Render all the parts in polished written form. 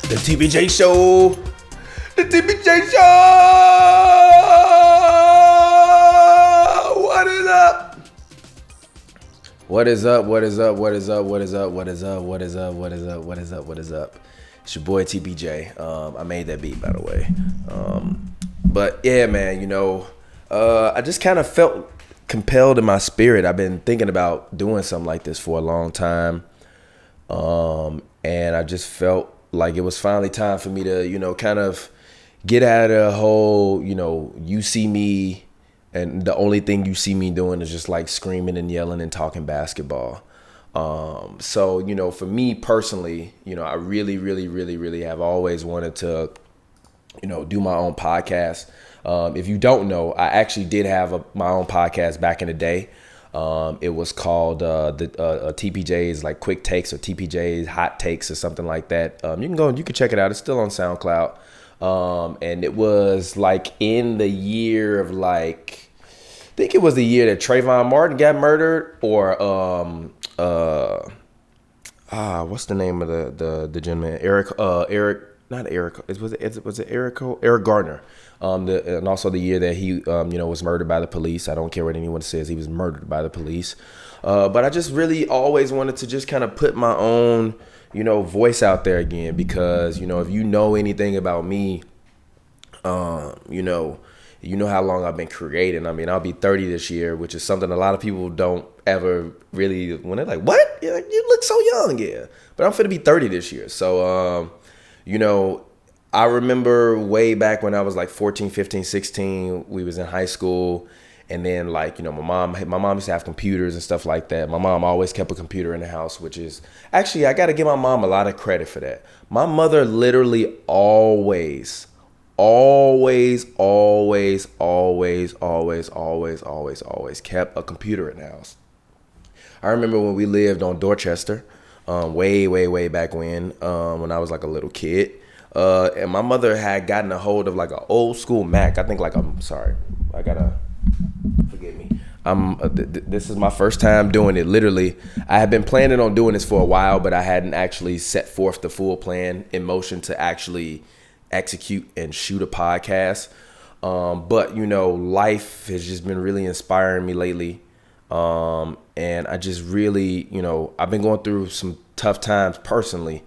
The TPJ show. The TPJ show. What is up? What is up? What is up? What is up? What is up? What is up? What is up? What is up? What is up? What is up? It's your boy TPJ. I made that beat, by the way. But yeah, man, you know, I just kind of felt compelled in my spirit. I've been thinking about doing something like this for a long time. And I just felt like it was finally time for me to, you know, kind of get out of the whole, you know, you see me and the only thing you see me doing is just like screaming and yelling and talking basketball. So, you know, for me personally, you know, I really have always wanted to, you know, do my own podcast. If you don't know, I actually did have my own podcast back in the day. It was called TPJ's like quick takes or TPJ's hot takes or something like that. You can check it out. It's still on SoundCloud. And it was like in the year of like, I think it was the year that Trayvon Martin got murdered, or what's the name of the gentleman? Eric Gardner. And also the year that he, was murdered by the police. I don't care what anyone says. He was murdered by the police. But I just really always wanted to just kind of put my own, you know, voice out there again, because, you know, if you know anything about me, you know how long I've been creating. I mean, I'll be 30 this year, which is something a lot of people don't ever really, when they're like, what? You're like, you look so young. Yeah. But I'm finna be 30 this year. So, you know, I remember way back when I was like 14, 15, 16, we was in high school. And then like, you know, my mom used to have computers and stuff like that. My mom always kept a computer in the house, which is actually, I got to give my mom a lot of credit for that. My mother literally always kept a computer in the house. I remember when we lived on Dorchester, way back when I was like a little kid. And my mother had gotten a hold of like an old school Mac. I think like, forgive me. This is my first time doing it. Literally, I had been planning on doing this for a while, but I hadn't actually set forth the full plan in motion to actually execute and shoot a podcast. But you know, life has just been really inspiring me lately. And I just really, you know, I've been going through some tough times personally,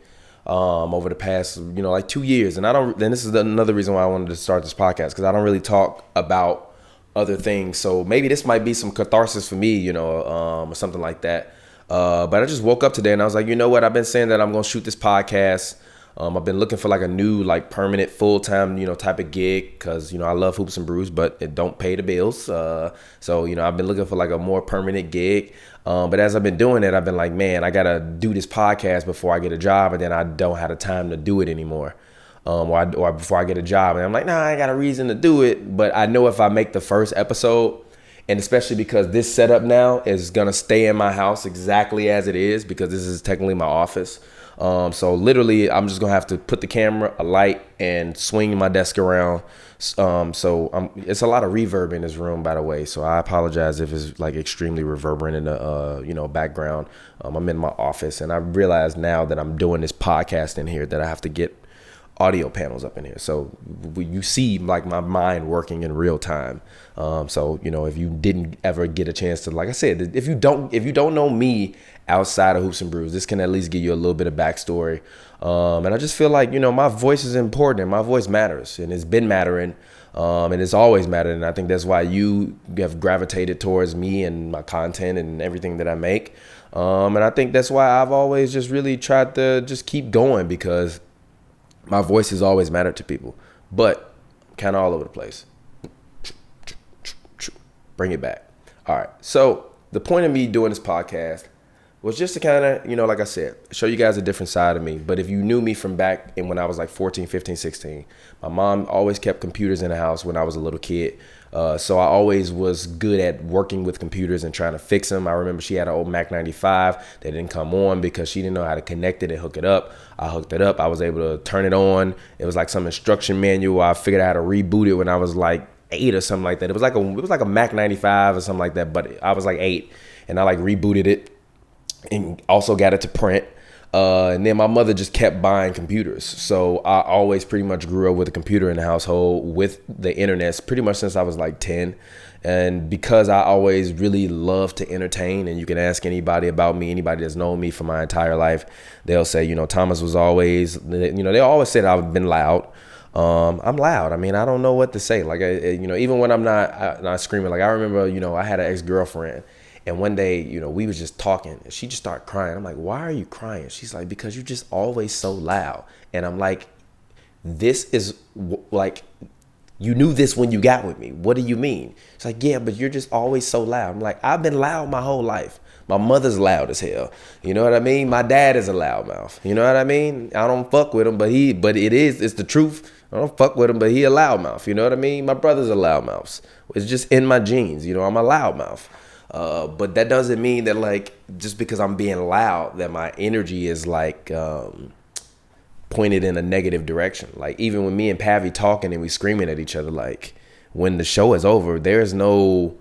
over the past, you know, like 2 years. And this is another reason why I wanted to start this podcast, because I don't really talk about other things. So maybe this might be some catharsis for me, you know, or something like that. But I just woke up today and I was like, you know what? I've been saying that I'm going to shoot this podcast. I've been looking for like a new, like permanent, full-time, you know, type of gig, because, you know, I love hoops and brews, but it don't pay the bills. So, you know, I've been looking for like a more permanent gig. But as I've been doing it, I've been like, man, I got to do this podcast before I get a job, and then I don't have the time to do it anymore. Or before I get a job. And I'm like, nah, I got a reason to do it. But I know if I make the first episode, and especially because this setup now is going to stay in my house exactly as it is, because this is technically my office. So literally, I'm just going to have to put the camera, a light, and swing my desk around. It's a lot of reverb in this room, by the way. So I apologize if it's like extremely reverberant in the, background. I'm in my office, and I realize now that I'm doing this podcast in here that I have to get audio panels up in here, so you see like my mind working in real time. So you know, if you didn't ever get a chance to, like I said, if you don't know me outside of Hoops and Brews, this can at least give you a little bit of backstory. And I just feel like, you know, my voice is important, and my voice matters, and it's been mattering, and it's always mattered. And I think that's why you have gravitated towards me and my content and everything that I make. And I think that's why I've always just really tried to just keep going, because my voice has always mattered to people, but kind of all over the place. Bring it back. All right. So the point of me doing this podcast was just to kind of, you know, like I said, show you guys a different side of me. But if you knew me from back in when I was like 14, 15, 16, my mom always kept computers in the house when I was a little kid. So I always was good at working with computers and trying to fix them. I remember she had an old Mac 95 that didn't come on because she didn't know how to connect it and hook it up. I hooked it up. I was able to turn it on. It was like some instruction manual. I figured out how to reboot it when I was like 8 or something like that. It was like a Mac 95 or something like that, but I was like 8, and I like rebooted it and also got it to print. And then my mother just kept buying computers. So I always pretty much grew up with a computer in the household with the internet pretty much since I was like 10. And because I always really love to entertain, and you can ask anybody about me, anybody that's known me for my entire life, they'll say, you know, Thomas was always, you know, they always said I've been loud. I'm loud. I mean, I don't know what to say. Like, you know, even when I'm not screaming, like I remember, you know, I had an ex-girlfriend. And one day, you know, we was just talking and she just started crying. I'm like, why are you crying? She's like, because you're just always so loud. And I'm like, this is like, you knew this when you got with me. What do you mean? It's like, yeah, but you're just always so loud. I'm like, I've been loud my whole life. My mother's loud as hell. You know what I mean? My dad is a loudmouth. You know what I mean? I don't fuck with him, but it's the truth. I don't fuck with him, but he a loudmouth. You know what I mean? My brother's a loudmouth. It's just in my genes. You know, I'm a loudmouth. But that doesn't mean that, like, just because I'm being loud, that my energy is like pointed in a negative direction. Like, even when me and Pavi talking and we screaming at each other, like, when the show is over, there's no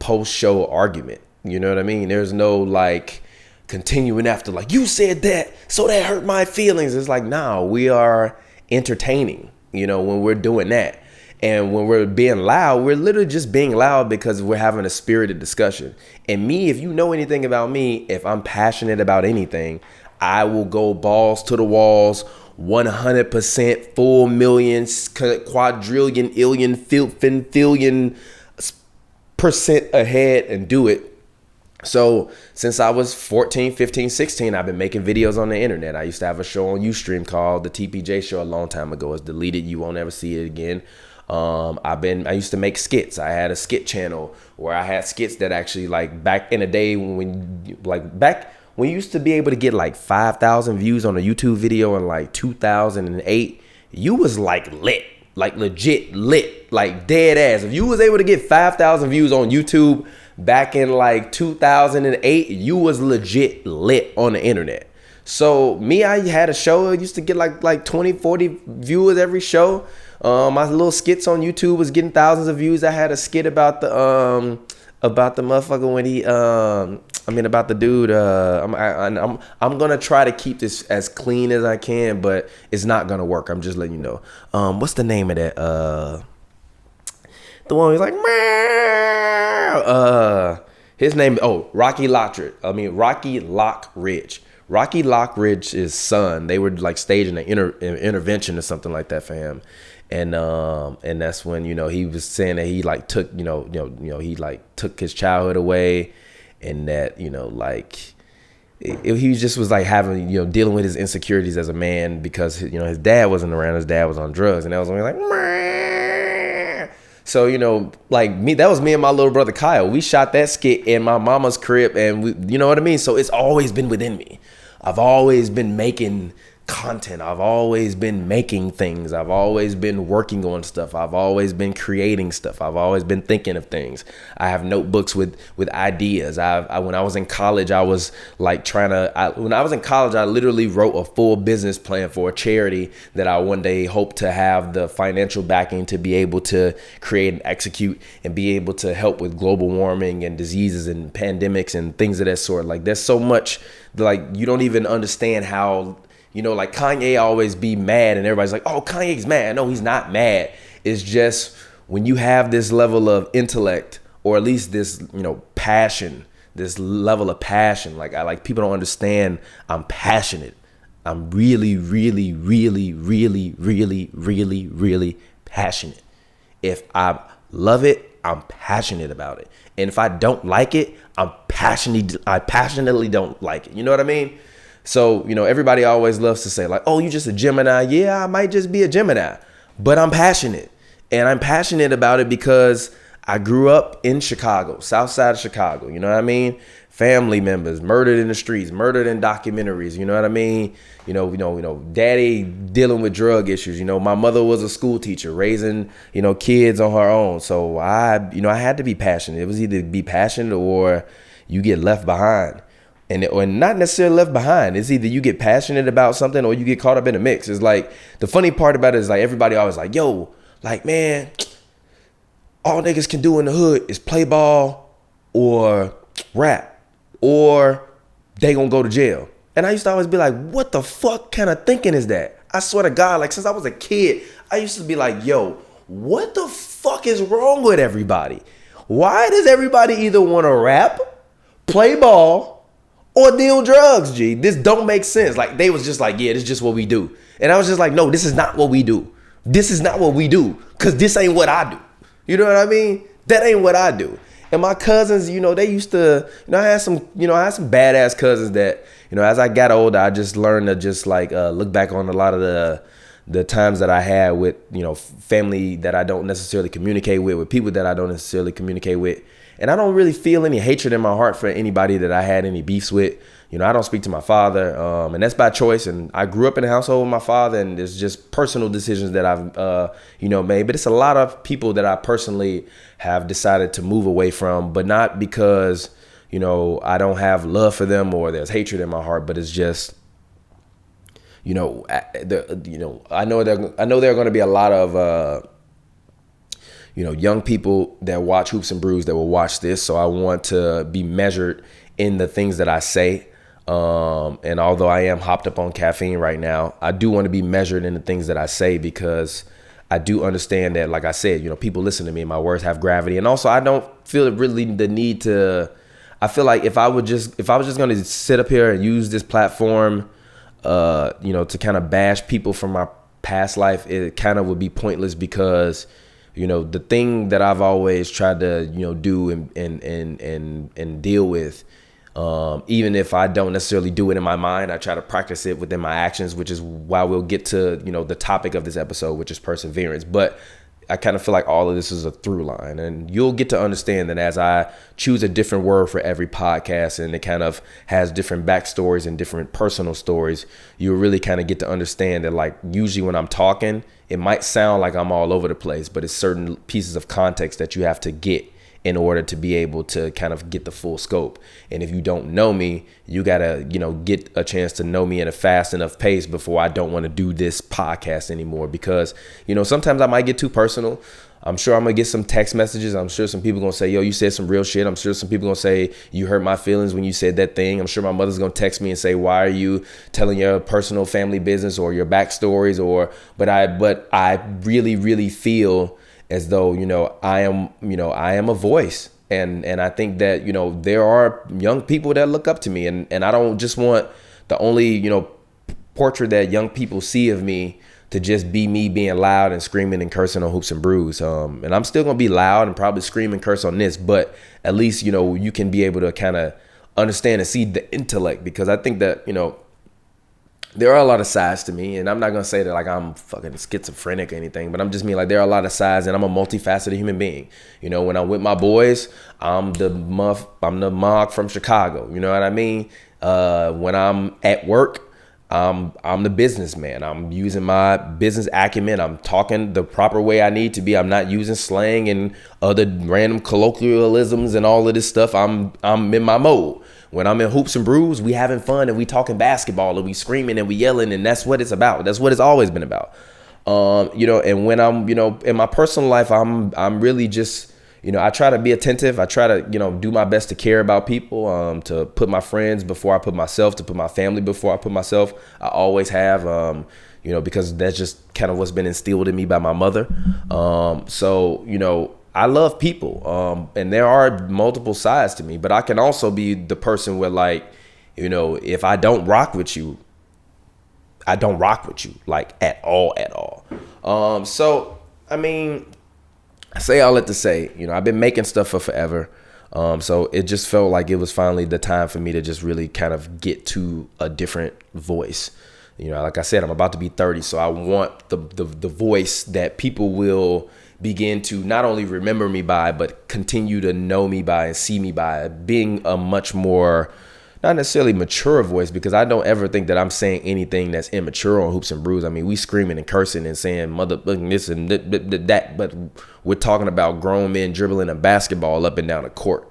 post-show argument. You know what I mean? There's no like continuing after, like, you said that, so that hurt my feelings. It's like, nah, we are entertaining, you know, when we're doing that. And when we're being loud, we're literally just being loud because we're having a spirited discussion. And me, if you know anything about me, if I'm passionate about anything, I will go balls to the walls, 100%, full millions, quadrillion, illion, fillion percent ahead and do it. So since I was 14, 15, 16, I've been making videos on the internet. I used to have a show on Ustream called the TPJ show a long time ago. It's deleted. You won't ever see it again. I used to make skits. I had a skit channel where I had skits that actually, like, back in the day when you used to be able to get like 5,000 views on a YouTube video in like 2008, you was like lit, like legit lit, like dead ass. If you was able to get 5,000 views on YouTube back in like 2008, you was legit lit on the internet. So me, I had a show. I used to get like 20, 40 viewers every show. My little skits on YouTube was getting thousands of views. I had a skit about the motherfucker when he about the dude. I'm gonna try to keep this as clean as I can, but it's not gonna work. I'm just letting you know. What's the name of that? The one who's like, his name. Oh, Rocky Lockridge. Rocky Lockridge's son. They were like staging an intervention or something like that for him. And that's when, you know, he was saying that he like took, he like took his childhood away, and that, you know, like he just was like having, you know, dealing with his insecurities as a man because, you know, his dad wasn't around, his dad was on drugs, and that was only like, Meh. So, you know, like that was me and my little brother Kyle. We shot that skit in my mama's crib, and we, you know what I mean? So it's always been within me. I've always been making content. I've always been making things. I've always been working on stuff. I've always been creating stuff. I've always been thinking of things. I have notebooks with ideas. When I was in college, I was like when I was in college, I literally wrote a full business plan for a charity that I one day hope to have the financial backing to be able to create and execute and be able to help with global warming and diseases and pandemics and things of that sort. Like, there's so much, like, you don't even understand how. You know, like Kanye always be mad and everybody's like, oh, Kanye's mad. No, he's not mad. It's just when you have this level of intellect, or at least this, you know, passion, this level of passion. Like people don't understand I'm passionate. I'm really, really, really, really, really, really, really passionate. If I love it, I'm passionate about it. And if I don't like it, I passionately don't like it. You know what I mean? So, you know, everybody always loves to say like, oh, you just a Gemini. Yeah, I might just be a Gemini, but I'm passionate. And I'm passionate about it because I grew up in Chicago, south side of Chicago. You know what I mean? Family members murdered in the streets, murdered in documentaries. You know what I mean? You know, daddy dealing with drug issues. You know, my mother was a school teacher raising, you know, kids on her own. So I had to be passionate. It was either be passionate or you get left behind. Or not necessarily left behind. It's either you get passionate about something or you get caught up in a mix. It's like, the funny part about it is like everybody always like, yo, like, man, all niggas can do in the hood is play ball or rap, or they gonna go to jail. And I used to always be like, what the fuck kind of thinking is that? I swear to God, like since I was a kid, I used to be like, yo, what the fuck is wrong with everybody? Why does everybody either want to rap, play ball, or deal drugs, G? This don't make sense. Like they was just like, yeah, this is just what we do. And I was just like, no, this is not what we do. This is not what we do. Cause this ain't what I do. You know what I mean? That ain't what I do. And my cousins, they used to, I had some badass cousins that, as I got older, I just learned to just like look back on a lot of the times that I had with, family that I don't necessarily communicate with people that I don't necessarily communicate with. And I don't really feel any hatred in my heart for anybody that I had any beefs with. I don't speak to my father, and that's by choice. And I grew up in a household with my father, and it's just personal decisions that I've, made. But it's a lot of people that I personally have decided to move away from, but not because, I don't have love for them or there's hatred in my heart, but it's just, I know there are going to be a lot of, young people that watch Hoops and Brews that will watch this. So I want to be measured in the things that I say. And although I am hopped up on caffeine right now, I do want to be measured in the things that I say, because I do understand that, like I said, people listen to me and my words have gravity. And also I don't feel really the need to, I feel like if I was just going to sit up here and use this platform, to kind of bash people from my past life, it kind of would be pointless, because the thing that I've always tried to, do and deal with, even if I don't necessarily do it in my mind, I try to practice it within my actions, which is why we'll get to, the topic of this episode, which is perseverance. But I kind of feel like all of this is a through line, and you'll get to understand that as I choose a different word for every podcast, and it kind of has different backstories and different personal stories, you'll really kind of get to understand that, like, usually when I'm talking, it might sound like I'm all over the place, but it's certain pieces of context that you have to get in order to be able to kind of get the full scope. And if you don't know me, you gotta, get a chance to know me at a fast enough pace before I don't want to do this podcast anymore, because, sometimes I might get too personal. I'm sure I'm gonna get some text messages. I'm sure some people gonna say, yo, you said some real shit. I'm sure some people gonna say, you hurt my feelings when you said that thing. I'm sure my mother's gonna text me and say, why are you telling your personal family business or your backstories? But I really, really feel as though, I am a voice. And I think that, there are young people that look up to me, and I don't just want the only, portrait that young people see of me to just be me being loud and screaming and cursing on Hoops and Brews. And I'm still going to be loud and probably scream and curse on this, but at least, you can be able to kind of understand and see the intellect, because I think that, there are a lot of sides to me, and I'm not going to say that like I'm fucking schizophrenic or anything, but I'm just mean like there are a lot of sides, and I'm a multifaceted human being. When I'm with my boys, I'm the mug from Chicago. You know what I mean? When I'm at work, I'm the businessman. I'm using my business acumen. I'm talking the proper way I need to be. I'm not using slang and other random colloquialisms and all of this stuff. I'm in my mode. When I'm in Hoops and Brews, we having fun and we talking basketball and we screaming and we yelling, and that's what it's about. That's what it's always been about. And when I'm, in my personal life, I'm really just, I try to be attentive. I try to, do my best to care about people, to put my friends before I put myself, to put my family before I put myself. I always have, because that's just kind of what's been instilled in me by my mother. I love people, and there are multiple sides to me, but I can also be the person where, like, if I don't rock with you, I don't rock with you, like, at all. I say all that to say, I've been making stuff for forever. So it just felt like it was finally the time for me to just really kind of get to a different voice. Like I said, I'm about to be 30, so I want the voice that people will begin to not only remember me by, but continue to know me by and see me by, being a much more, not necessarily mature voice, because I don't ever think that I'm saying anything that's immature on Hoops and Brews. I mean, we screaming and cursing and saying motherfucking this and that, but we're talking about grown men dribbling a basketball up and down the court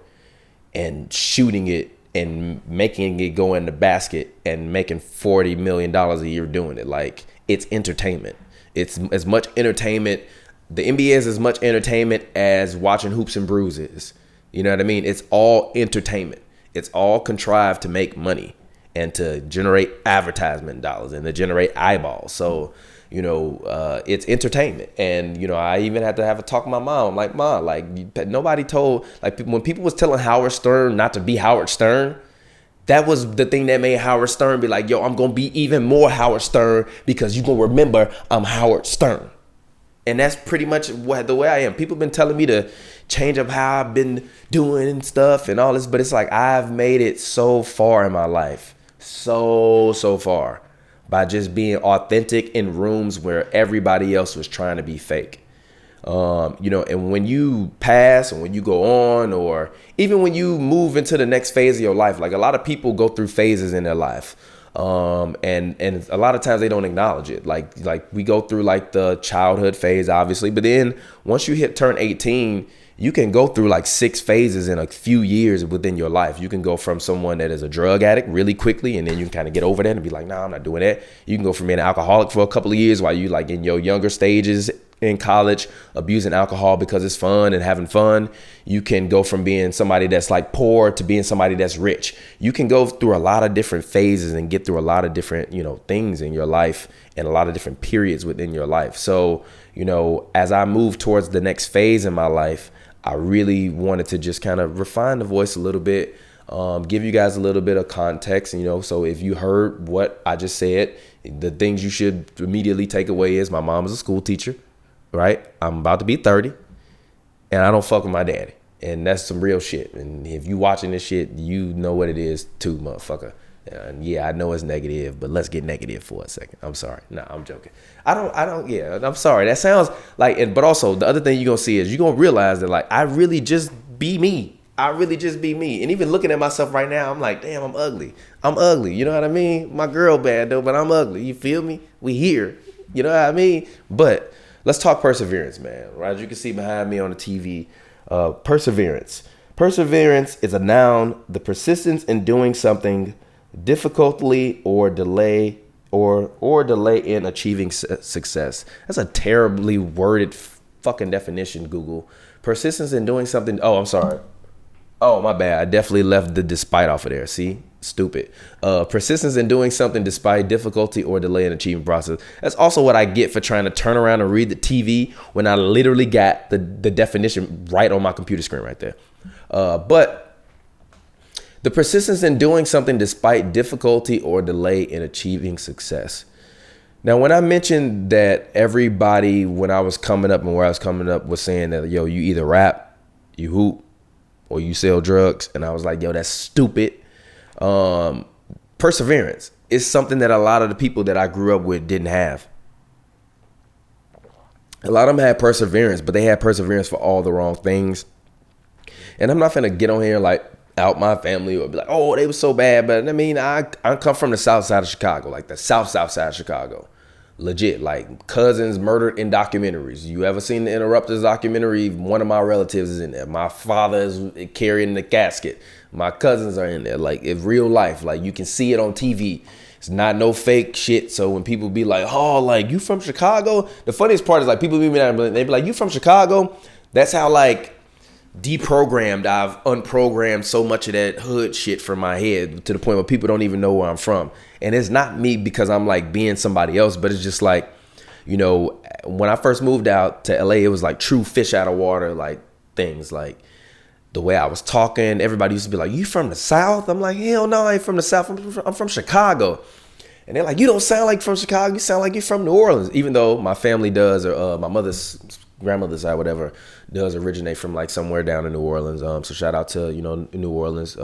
and shooting it and making it go in the basket and making $40 million a year doing it. Like, it's entertainment. It's as much entertainment. The NBA is as much entertainment as watching Hoops and Brews is. You know what I mean? It's all entertainment. It's all contrived to make money. and to generate advertisement dollars and to generate eyeballs. So, it's entertainment. And, I even had to have a talk with my mom. I'm like, Mom, like, nobody told, like, when people was telling Howard Stern not to be Howard Stern, that was the thing that made Howard Stern be like, yo, I'm going to be even more Howard Stern because you're going to remember I'm Howard Stern. And that's pretty much the way I am. People have been telling me to change up how I've been doing stuff and all this, but it's like I've made it so far in my life. So far by just being authentic in rooms where everybody else was trying to be fake. And when you pass and when you go on, or even when you move into the next phase of your life, like a lot of people go through phases in their life. And a lot of times they don't acknowledge it. Like we go through like the childhood phase, obviously, but then once you turn 18, you can go through like 6 phases in a few years within your life. You can go from someone that is a drug addict really quickly, and then you can kind of get over that and be like, nah, I'm not doing that. You can go from being an alcoholic for a couple of years while you like in your younger stages in college, abusing alcohol because it's fun and having fun. You can go from being somebody that's like poor to being somebody that's rich. You can go through a lot of different phases and get through a lot of different, things in your life and a lot of different periods within your life. So, as I move towards the next phase in my life, I really wanted to just kind of refine the voice a little bit, give you guys a little bit of context, so if you heard what I just said, the things you should immediately take away is my mom is a school teacher, right? I'm about to be 30 and I don't fuck with my daddy. And that's some real shit. And if you watching this shit, you know what it is too, motherfucker. And yeah, I know it's negative, but let's get negative for a second. I'm sorry. Nah, I'm joking. I'm sorry. That sounds like, but also the other thing you're going to see is you're going to realize that like, I really just be me. And even looking at myself right now, I'm like, damn, I'm ugly. You know what I mean? My girl bad though, but I'm ugly. You feel me? We here. You know what I mean? But let's talk perseverance, man. Right? As you can see behind me on the TV, perseverance. Perseverance is a noun, the persistence in doing something difficultly or delay in achieving success. That's a terribly worded fucking definition, Google. Persistence in doing something. Oh, I'm sorry. Oh, my bad. I definitely left the despite off of there. See? Stupid. Persistence in doing something despite difficulty or delay in achieving process. That's also what I get for trying to turn around and read the TV when I literally got the definition right on my computer screen right there. But the persistence in doing something despite difficulty or delay in achieving success. Now, when I mentioned that everybody, when I was coming up and where I was coming up, was saying that, yo, you either rap, you hoop, or you sell drugs. And I was like, yo, that's stupid. Perseverance is something that a lot of the people that I grew up with didn't have. A lot of them had perseverance, but they had perseverance for all the wrong things. And I'm not going to get on here like out my family or be like, oh, they were so bad. But I mean, I come from the south side of Chicago, like the south side of Chicago. Legit, like cousins murdered in documentaries. You ever seen the Interrupters documentary? One of my relatives is in there. My father is carrying the casket. My cousins are in there. Like in real life, like you can see it on TV. It's not no fake shit. So when people be like, oh, like you from Chicago? The funniest part is like people be they be like, you from Chicago? That's how like deprogrammed I've unprogrammed so much of that hood shit from my head to the point where people don't even know where I'm from. And it's not me because I'm like being somebody else, but it's just like, when I first moved out to LA, it was like true fish out of water, like things like the way I was talking. Everybody used to be like, you from the South? I'm like, hell no, I ain't from the South. I'm from Chicago. And they're like, you don't sound like from Chicago. You sound like you're from New Orleans. Even though my family does, or my mother's grandmother's side, whatever, does originate from like somewhere down in New Orleans. So shout out to, New Orleans.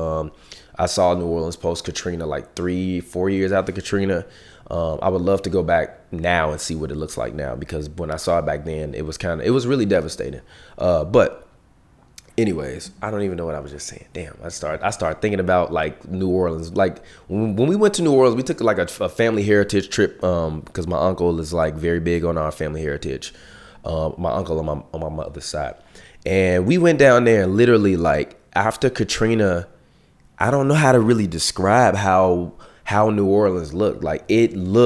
I saw New Orleans post Katrina like 3-4 years after Katrina. I would love to go back now and see what it looks like now, because when I saw it back then, it was really devastating. But anyways, I don't even know what I was just saying. Damn, I started thinking about like New Orleans. Like when we went to New Orleans, we took like a family heritage trip because my uncle is like very big on our family heritage. My uncle on my mother's side. And we went down there and literally like after Katrina, I don't know how to really describe how New Orleans looked. Like it really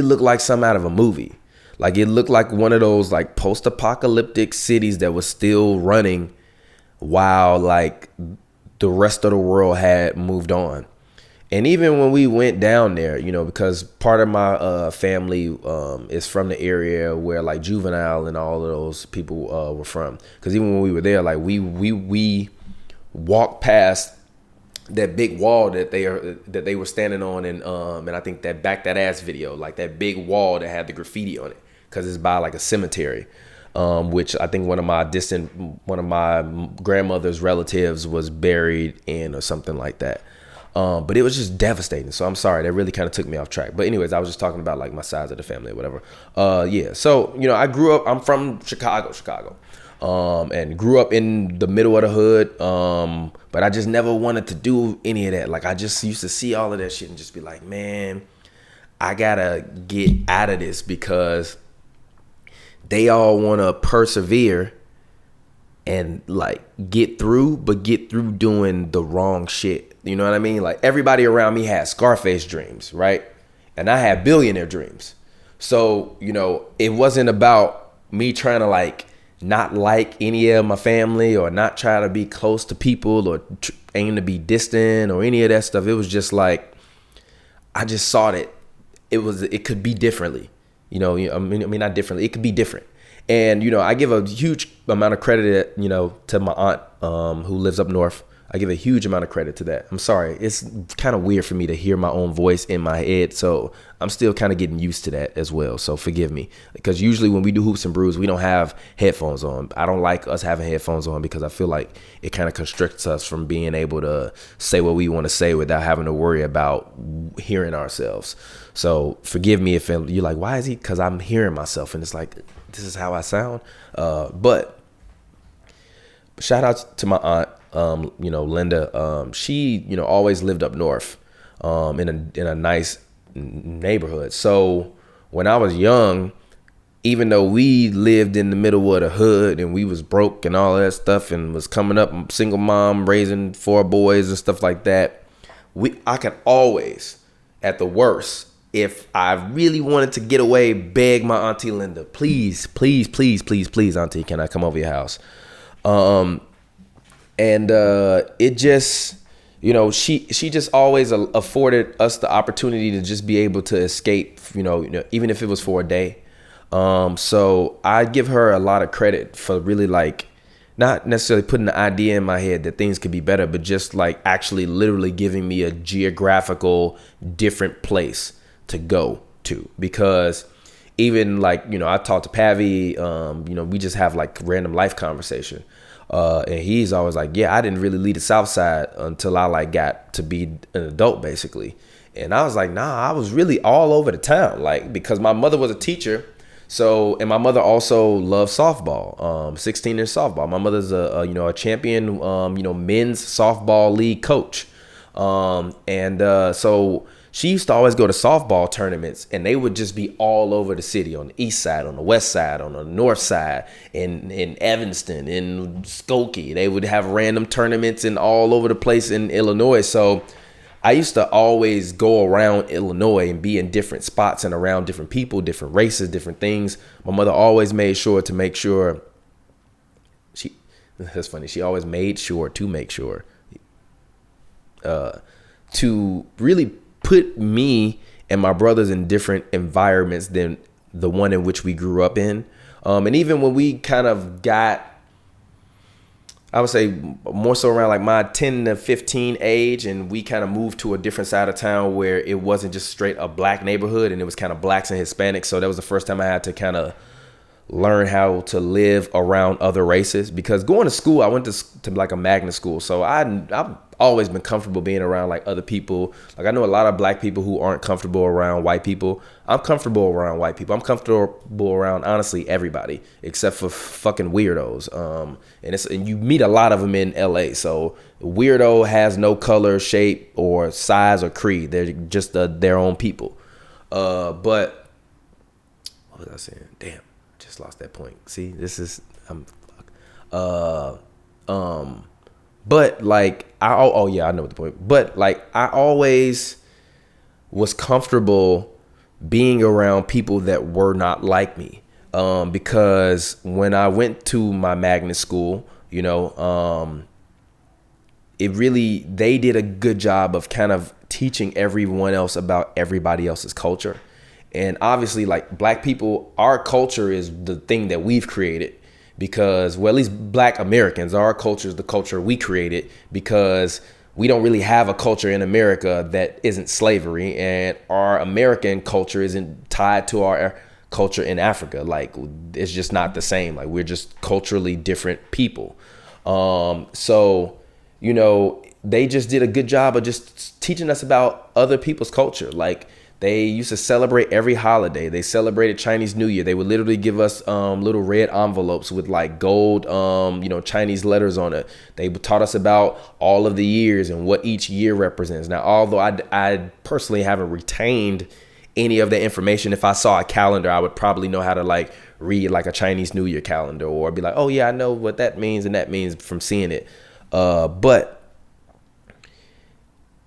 looked like something out of a movie. Like it looked like one of those like post-apocalyptic cities that was still running while like the rest of the world had moved on. And even when we went down there, you know, because part of my family is from the area where like Juvenile and all of those people were from. Because even when we were there, like we walked past that big wall that they were standing on, and I think that Back That Ass video, like that big wall that had the graffiti on it, because it's by like a cemetery, which I think one of my grandmother's relatives was buried in or something like that. But it was just devastating. So I'm sorry, that really kind of took me off track. But anyways, I was just talking about like my size of the family or whatever. Yeah. So, you know, I'm from Chicago. And grew up in the middle of the hood. But I just never wanted to do any of that. Like I just used to see all of that shit and just be like, man, I gotta get out of this, because they all want to persevere and like get through, but get through doing the wrong shit. You know what I mean? Like everybody around me had Scarface dreams, right? And I had billionaire dreams. So, you know, it wasn't about me trying to like not like any of my family or not try to be close to people or aim to be distant or any of that stuff. It was just like, I just saw that it could be differently, you know, I mean, not differently, it could be different. And, you know, I give a huge amount of credit, you know, to my aunt who lives up north. I give a huge amount of credit to that. I'm sorry. It's kind of weird for me to hear my own voice in my head. So I'm still kind of getting used to that as well. So forgive me. Because usually when we do Hoops and Brews, we don't have headphones on. I don't like us having headphones on because I feel like it kind of constricts us from being able to say what we want to say without having to worry about hearing ourselves. So forgive me if you're like, why is he? Because I'm hearing myself. And it's like, this is how I sound. But shout out to my aunt. You know, Linda, she, you know, always lived up north, in a nice neighborhood. So when I was young, even though we lived in the middle of the hood and we was broke and all that stuff and was coming up, single mom, raising 4 boys and stuff like that, I could always, at the worst, if I really wanted to get away, beg my auntie Linda, please, auntie, can I come over your house? And it just, you know, she just always afforded us the opportunity to just be able to escape, you know, even if it was for a day. So I give her a lot of credit for really like not necessarily putting the idea in my head that things could be better, but just like actually literally giving me a geographical different place to go to. Because even like, you know, I talked to Pavi, you know, we just have like random life conversation. And he's always like, yeah, I didn't really leave the South Side until I like got to be an adult, basically. And I was like, nah, I was really all over the town, like, because my mother was a teacher. So, and my mother also loved softball, 16-inch softball. My mother's a champion, men's softball league coach. So she used to always go to softball tournaments, and they would just be all over the city, on the east side, on the west side, on the north side, in Evanston, in Skokie. They would have random tournaments in all over the place in Illinois. So I used to always go around Illinois and be in different spots and around different people, different races, different things. My mother always made sure to make sure that's funny. She always made sure to make sure to really put me and my brothers in different environments than the one in which we grew up in. And even when we kind of got, I would say more so around like my 10 to 15 age, and we kind of moved to a different side of town where it wasn't just straight a black neighborhood, and it was kind of blacks and Hispanics. So that was the first time I had to kind of learn how to live around other races, because going to school, I went to like a magnet school. So I've always been comfortable being around like other people. Like I know a lot of black people who aren't comfortable around white people. I'm comfortable around white people. I'm comfortable around honestly everybody except for fucking weirdos. And you meet a lot of them in LA. So weirdo has no color, shape, or size or creed. They're just their own people. But what was I saying? Damn. Just lost that point. See, this is but like I know what the point. But like I always was comfortable being around people that were not like me. Because when I went to my magnet school, they did a good job of kind of teaching everyone else about everybody else's culture. And obviously, like, black people, our culture is the thing that we've created because, well, at least black Americans, our culture is the culture we created because we don't really have a culture in America that isn't slavery, and our American culture isn't tied to our culture in Africa. Like, it's just not the same. Like, we're just culturally different people. So, you know, they just did a good job of just teaching us about other people's culture. Like, they used to celebrate every holiday. They celebrated Chinese New Year. They would literally give us little red envelopes with like gold, Chinese letters on it. They taught us about all of the years and what each year represents. Now, although I personally haven't retained any of the information, if I saw a calendar, I would probably know how to like read like a Chinese New Year calendar or be like, oh yeah, I know what that means and that means from seeing it. But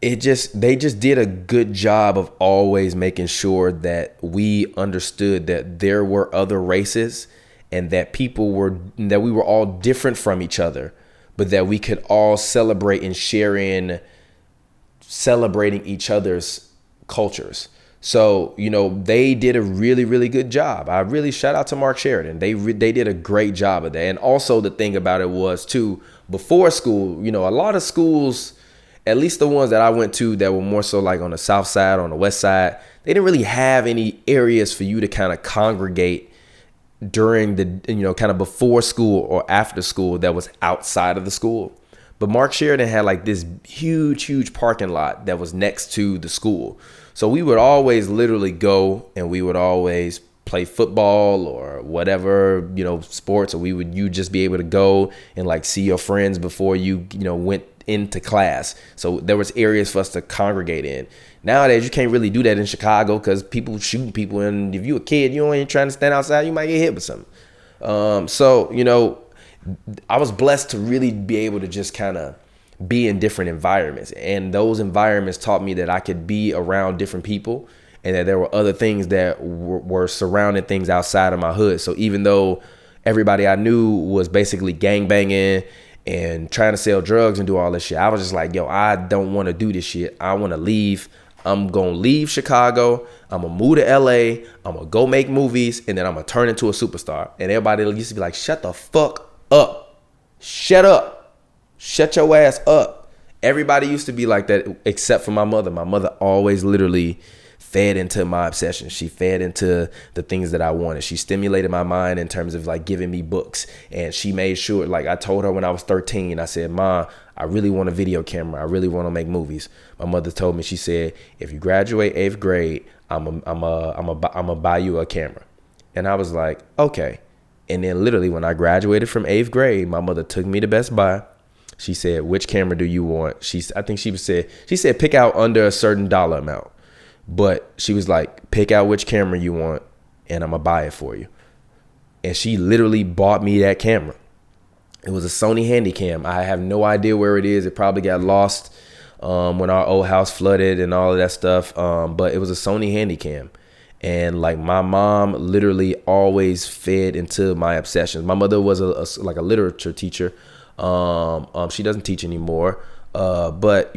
they just did a good job of always making sure that we understood that there were other races and that that we were all different from each other, but that we could all celebrate and share in celebrating each other's cultures. So, you know, they did a really, really good job. I really shout out to Mark Sheridan. They did a great job of that. And also the thing about it was too, before school, you know, a lot of schools, at least the ones that I went to that were more so like on the south side, on the west side, they didn't really have any areas for you to kind of congregate during the, kind of before school or after school that was outside of the school. But Mark Sheridan had like this huge parking lot that was next to the school. So we would always literally go and we would always play football or whatever, sports, or you'd just be able to go and like see your friends before you, went into class. So there was areas for us to congregate in. Nowadays, you can't really do that in Chicago because people shooting people. And if you a kid, you ain't trying to stand outside, you might get hit with something. So, I was blessed to really be able to just kind of be in different environments. And those environments taught me that I could be around different people and that there were other things that were surrounding things outside of my hood. So even though everybody I knew was basically gangbanging and trying to sell drugs and do all this shit, I was just like, yo, I don't want to do this shit. I want to leave. I'm going to leave Chicago. I'm going to move to LA. I'm going to go make movies. And then I'm going to turn into a superstar. And everybody used to be like, shut the fuck up. Shut up. Shut your ass up. Everybody used to be like that except for my mother. My mother always literally fed into my obsession. She fed into the things that I wanted. She stimulated my mind in terms of like giving me books. And she made sure, like I told her when I was 13, I said, Ma, I really want a video camera. I really want to make movies. My mother told me, she said, if you graduate 8th grade, I'm a buy you a camera. And I was like, okay. And then literally when I graduated from 8th grade, my mother took me to Best Buy. She said, which camera do you want? She said, pick out under a certain dollar amount. But she was like, pick out which camera you want and I'm going to buy it for you. And she literally bought me that camera. It was a Sony Handycam. I have no idea where it is. It probably got lost when our old house flooded and all of that stuff. But it was a Sony Handycam. And like my mom literally always fed into my obsessions. My mother was a literature teacher. She doesn't teach anymore. But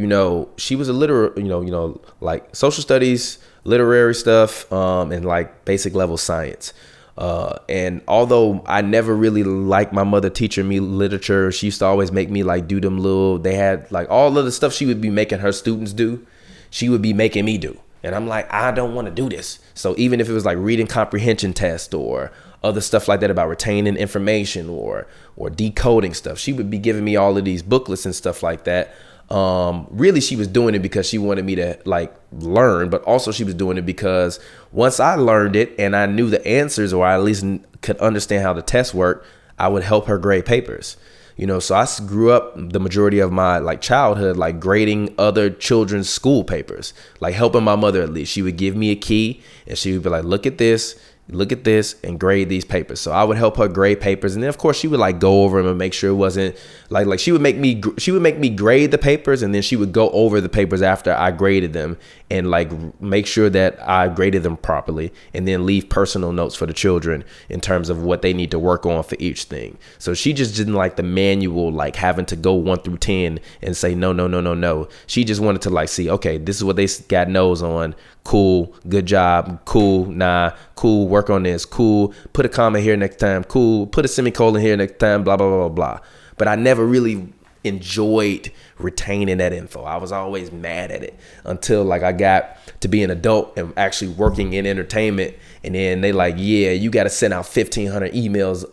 she was a like social studies, literary stuff, and like basic level science. And although I never really liked my mother teaching me literature, she used to always make me like do them they had like all of the stuff she would be making her students do, she would be making me do. And I'm like, I don't want to do this. So even if it was like reading comprehension test or other stuff like that about retaining information or decoding stuff, she would be giving me all of these booklets and stuff like that. Really, she was doing it because she wanted me to like learn, but also she was doing it because once I learned it and I knew the answers, or I at least could understand how the test worked, I would help her grade papers. So I grew up the majority of my like childhood, like grading other children's school papers, like helping my mother. At least she would give me a key and she would be like, look at this and grade these papers. So I would help her grade papers. And then of course she would like go over them and make sure it wasn't like she would make me grade the papers. And then she would go over the papers after I graded them and like make sure that I graded them properly, and then leave personal notes for the children in terms of what they need to work on for each thing. So she just didn't like the manual, like having to go 1 through 10 and say no. She just wanted to like see, okay, this is what they got no's on. Cool, good job. Cool, nah, cool, work on this. Cool, put a comma here next time. Cool, put a semicolon here next time. Blah blah blah blah blah. But I never really enjoyed retaining that info. I was always mad at it until like I got to be an adult and actually working in entertainment. And then they like, yeah, you got to send out 1,500 emails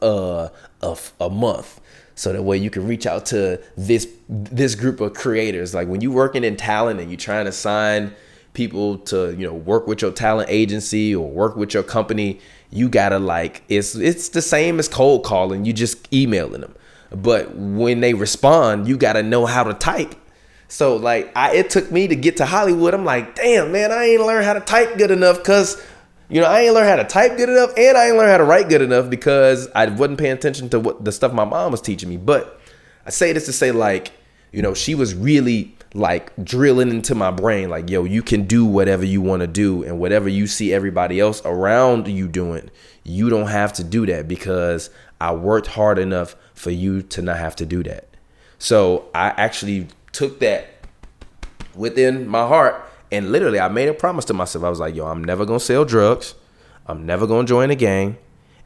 a month, so that way you can reach out to this group of creators. Like when you working in talent and you trying to sign people to, you know, work with your talent agency or work with your company, you gotta like, it's the same as cold calling. You just emailing them. But when they respond, you got to know how to type. So like it took me to get to Hollywood. I'm like, damn, man, I ain't learned how to type good enough because, you know, I ain't learned how to type good enough, and I ain't learned how to write good enough because I wasn't paying attention to what the stuff my mom was teaching me. But I say this to say, like, you know, she was really like drilling into my brain, like, yo, you can do whatever you want to do, and whatever you see everybody else around you doing, you don't have to do that because I worked hard enough for you to not have to do that. So I actually took that within my heart, and literally I made a promise to myself. I was like, yo, I'm never gonna sell drugs, I'm never gonna join a gang,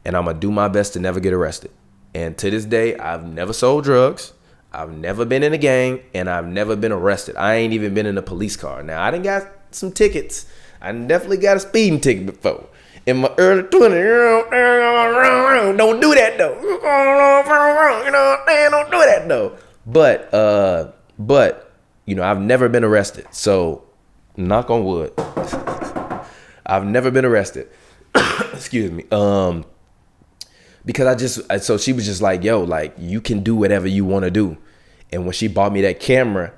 and I'm gonna do my best to never get arrested. And to this day, I've never sold drugs, I've never been in a gang, and I've never been arrested. I ain't even been in a police car. Now, I done got some tickets. I definitely got a speeding ticket before. In my early 20s, don't do that though. Don't do that though. But you know, I've never been arrested. So, knock on wood, I've never been arrested. Excuse me. Because so she was just like, yo, like, you can do whatever you want to do. And when she bought me that camera,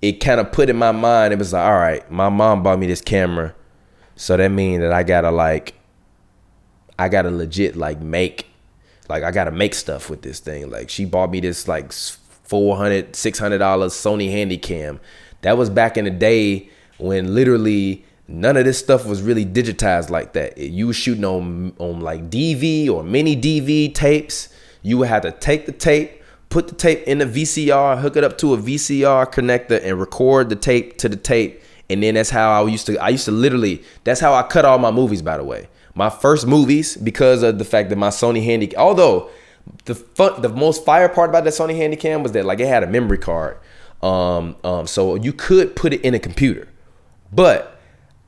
it kind of put in my mind, it was like, all right, my mom bought me this camera, so that means that I gotta legit like I gotta make stuff with this thing. Like, she bought me this like $400, $600 Sony Handycam. That was back in the day when literally none of this stuff was really digitized like that. You were shooting on like DV or mini DV tapes. You would have to take the tape, put the tape in the VCR, hook it up to a VCR connector, and record the tape to the tape. And then that's how I used to literally, that's how I cut all my movies, by the way. My first movies, because of the fact that my Sony Handycam, although the most fire part about that Sony Handycam was that like it had a memory card. So you could put it in a computer. But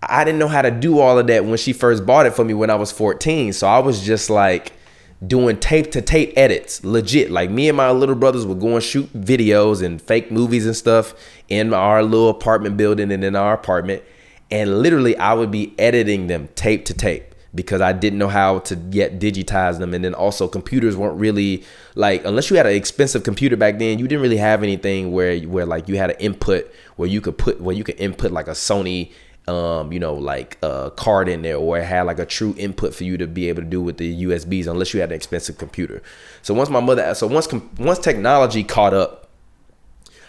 I didn't know how to do all of that when she first bought it for me when I was 14. So I was just like doing tape to tape edits, legit. Like, me and my little brothers would go and shoot videos and fake movies and stuff in our little apartment building and in our apartment. And literally I would be editing them tape to tape because I didn't know how to yet digitize them. And then also computers weren't really like, unless you had an expensive computer back then, you didn't really have anything where like you had an input where you could input like a Sony card in there, or it had like a true input for you to be able to do with the USBs, unless you had an expensive computer. So once technology caught up,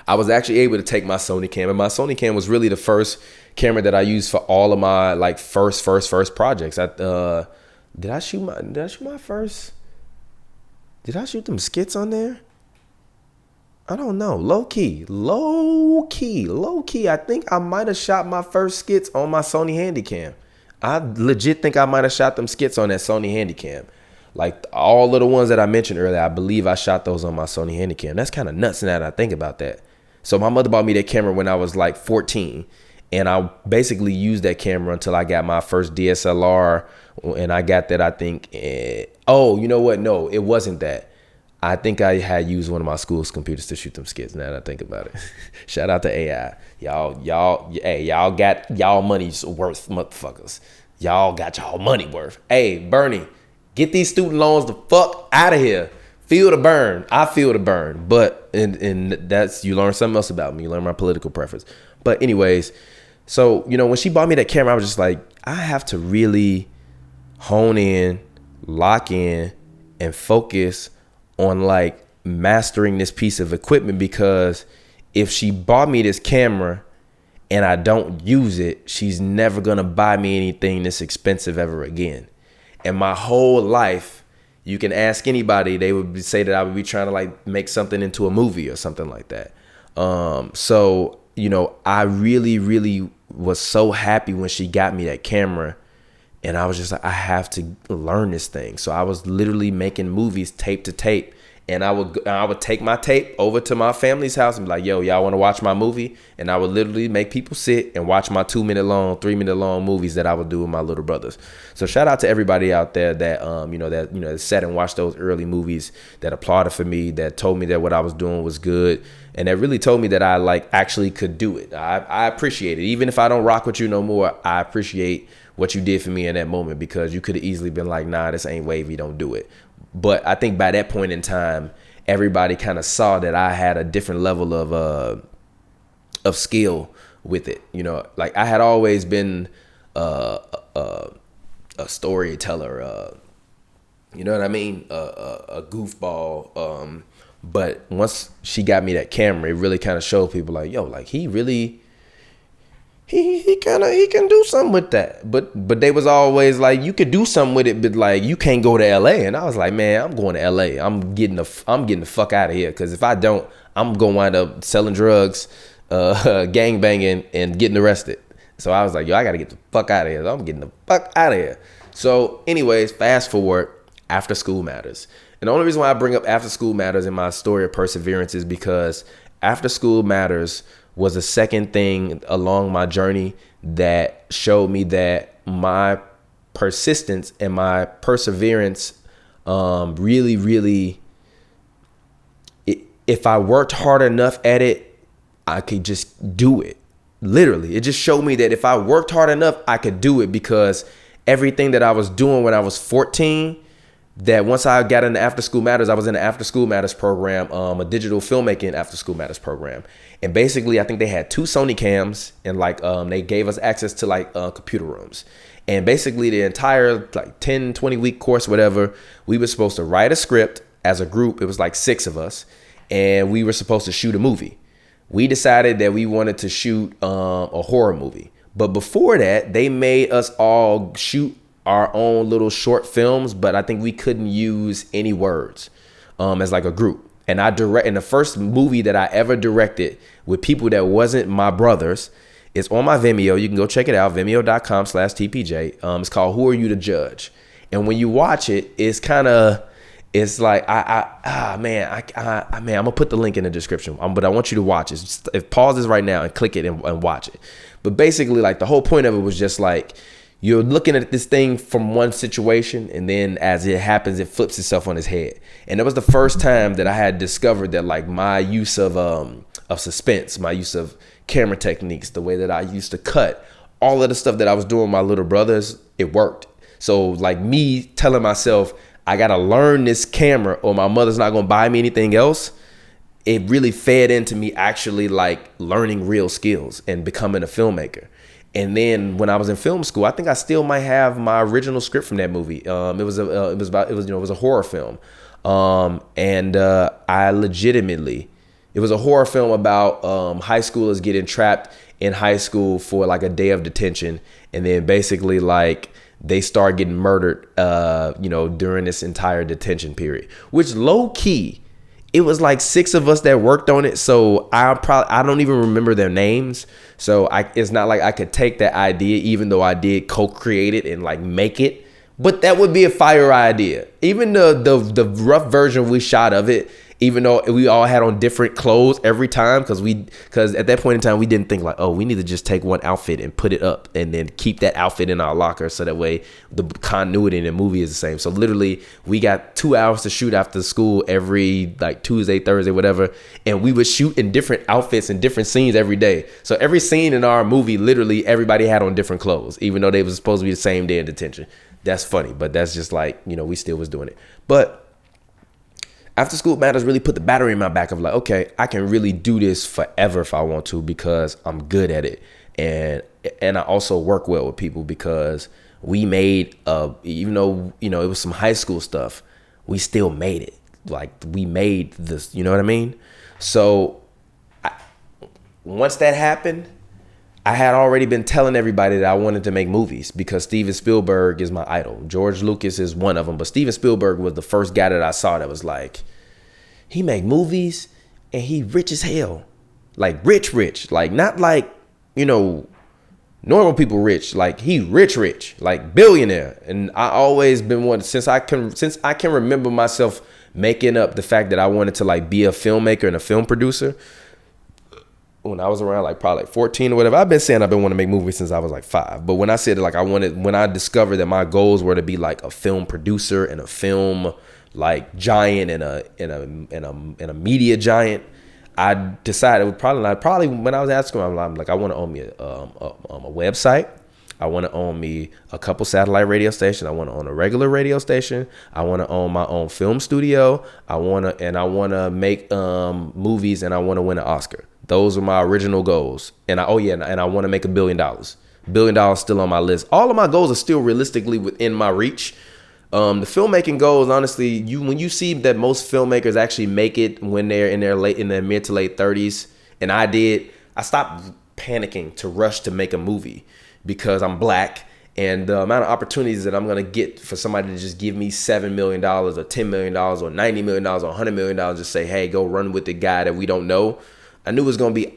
I was actually able to take my Sony cam, and my Sony cam was really the first camera that I used for all of my like first projects. Did I shoot them skits on there? I don't know. Low key. I think I might have shot my first skits on my Sony Handycam. I legit think I might have shot them skits on that Sony Handycam. Like all of the ones that I mentioned earlier, I believe I shot those on my Sony Handycam. That's kind of nuts now that I think about that. So my mother bought me that camera when I was like 14. And I basically used that camera until I got my first DSLR. And I got that, I think. Oh, you know what? No, it wasn't that. I think I had used one of my school's computers to shoot them skits, now that I think about it. Shout out to AI. Y'all got y'all money's worth, motherfuckers. Y'all got y'all money worth. Hey, Bernie, get these student loans the fuck out of here. Feel the burn. I feel the burn. But and that's, you learn something else about me. You learn my political preference. But anyways, so, you know, when she bought me that camera, I was just like, I have to really hone in, lock in, and focus on like mastering this piece of equipment, because if she bought me this camera and I don't use it, she's never gonna buy me anything this expensive ever again. And my whole life, you can ask anybody, they would say that I would be trying to like make something into a movie or something like that. So, you know, I really, really was so happy when she got me that camera. And I was just like, I have to learn this thing. So I was literally making movies tape to tape. And I would take my tape over to my family's house and be like, yo, y'all want to watch my movie? And I would literally make people sit and watch my 2-minute long, 3-minute long movies that I would do with my little brothers. So shout out to everybody out there that, that sat and watched those early movies, that applauded for me, that told me that what I was doing was good. And that really told me that I like actually could do it. I appreciate it. Even if I don't rock with you no more, I appreciate what you did for me in that moment, because you could have easily been like, nah, this ain't wavy, don't do it. But I think by that point in time, everybody kind of saw that I had a different level of skill with it. You know, like I had always been a storyteller, you know what I mean? A goofball. But once she got me that camera, it really kind of showed people like, yo, like he really, he can do something with that. But they was always like, you could do something with it, but like you can't go to LA. And I was like, man, I'm going to LA. I'm getting the fuck out of here, because if I don't, I'm gonna wind up selling drugs, gang banging, and getting arrested. So I was like, yo, I gotta get the fuck out of here. So I'm getting the fuck out of here. So anyways, fast forward, After School Matters. And the only reason why I bring up After School Matters in my story of perseverance is because After School Matters was the second thing along my journey that showed me that my persistence and my perseverance really, if I worked hard enough at it, I could just do it. Literally, it just showed me that if I worked hard enough, I could do it, because everything that I was doing when I was 14, that once I got into After School Matters, I was in the After School Matters program, a digital filmmaking After School Matters program. And basically, I think they had 2 Sony cams, and like they gave us access to like computer rooms. And basically the entire like 10, 20 week course, whatever, we were supposed to write a script as a group. It was like 6 of us, and we were supposed to shoot a movie. We decided that we wanted to shoot a horror movie. But before that, they made us all shoot our own little short films, but I think we couldn't use any words as like a group. And the first movie that I ever directed with people that wasn't my brothers, it's on my Vimeo. You can go check it out, vimeo.com/TPJ. It's called Who Are You to Judge? And when you watch it, it's like, I'm gonna put the link in the description, but I want you to watch it. Just, pause this right now and click it and watch it. But basically, like, the whole point of it was just like, you're looking at this thing from one situation, and then as it happens, it flips itself on its head. And it was the first time that I had discovered that like my use of suspense, my use of camera techniques, the way that I used to cut, all of the stuff that I was doing with my little brothers, it worked. So like me telling myself, I gotta learn this camera or my mother's not gonna buy me anything else, it really fed into me actually like learning real skills and becoming a filmmaker. And then when I was in film school, I think I still might have my original script from that movie. It was a horror film, it was a horror film about high schoolers getting trapped in high school for like a day of detention, and then basically like they start getting murdered, during this entire detention period. Which low key, it was like 6 of us that worked on it, so I don't even remember their names. So it's not like I could take that idea, even though I did co-create it and like make it. But that would be a fire idea. Even the rough version we shot of it, even though we all had on different clothes every time, because at that point in time we didn't think like, oh, we need to just take one outfit and put it up and then keep that outfit in our locker, so that way the continuity in the movie is the same. So literally we got 2 hours to shoot after school every like Tuesday, Thursday, whatever, and we would shoot in different outfits and different scenes every day. So every scene in our movie, literally everybody had on different clothes, even though they was supposed to be the same day in detention. That's funny, but that's just like, we still was doing it. But After School Matters really put the battery in my back of like, okay, I can really do this forever if I want to, because I'm good at it. And I also work well with people, because we made, even though, it was some high school stuff, we still made it. Like, we made this, you know what I mean? So once that happened, I had already been telling everybody that I wanted to make movies because Steven Spielberg is my idol. George Lucas is one of them, but Steven Spielberg was the first guy that I saw that was like, he make movies and he rich as hell. Like rich. Like not like, normal people rich. Like he rich, like billionaire. And I always been one since I can remember myself making up the fact that I wanted to like be a filmmaker and a film producer. When I was around like probably like 14 or whatever, I've been saying I've been wanting to make movies since I was like 5. But when I said like when I discovered that my goals were to be like a film producer and a film like giant and a media giant, I decided it would probably when I was asking, I'm like, I want to own me a website. I want to own me a couple satellite radio stations. I want to own a regular radio station. I want to own my own film studio. I want to make movies, and I want to win an Oscar. Those are my original goals. And I want to make $1 billion. $1 billion still on my list. All of my goals are still realistically within my reach. The filmmaking goals, honestly, when you see that most filmmakers actually make it when they're in their mid to late 30s, and I stopped panicking to rush to make a movie because I'm black, and the amount of opportunities that I'm going to get for somebody to just give me $7 million or $10 million or $90 million or $100 million, just say, hey, go run with the guy that we don't know. I knew it was going to be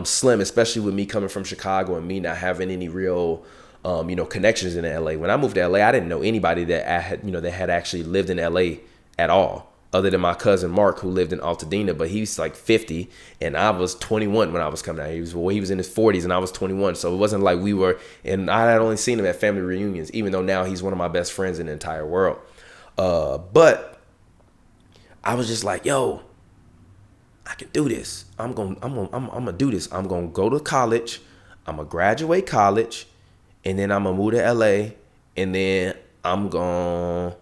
slim, especially with me coming from Chicago and me not having any real connections in LA. When I moved to LA, I didn't know anybody that had actually lived in LA at all, other than my cousin Mark, who lived in Altadena, but he's like 50 and I was 21 when I was coming out. He was in his 40s and I was 21. So it wasn't like and I had only seen him at family reunions, even though now he's one of my best friends in the entire world. But I was just like, yo, I can do this. I'm gonna do this. I'm gonna go to college. I'm gonna graduate college. And then I'm gonna move to LA, and then I'm gonna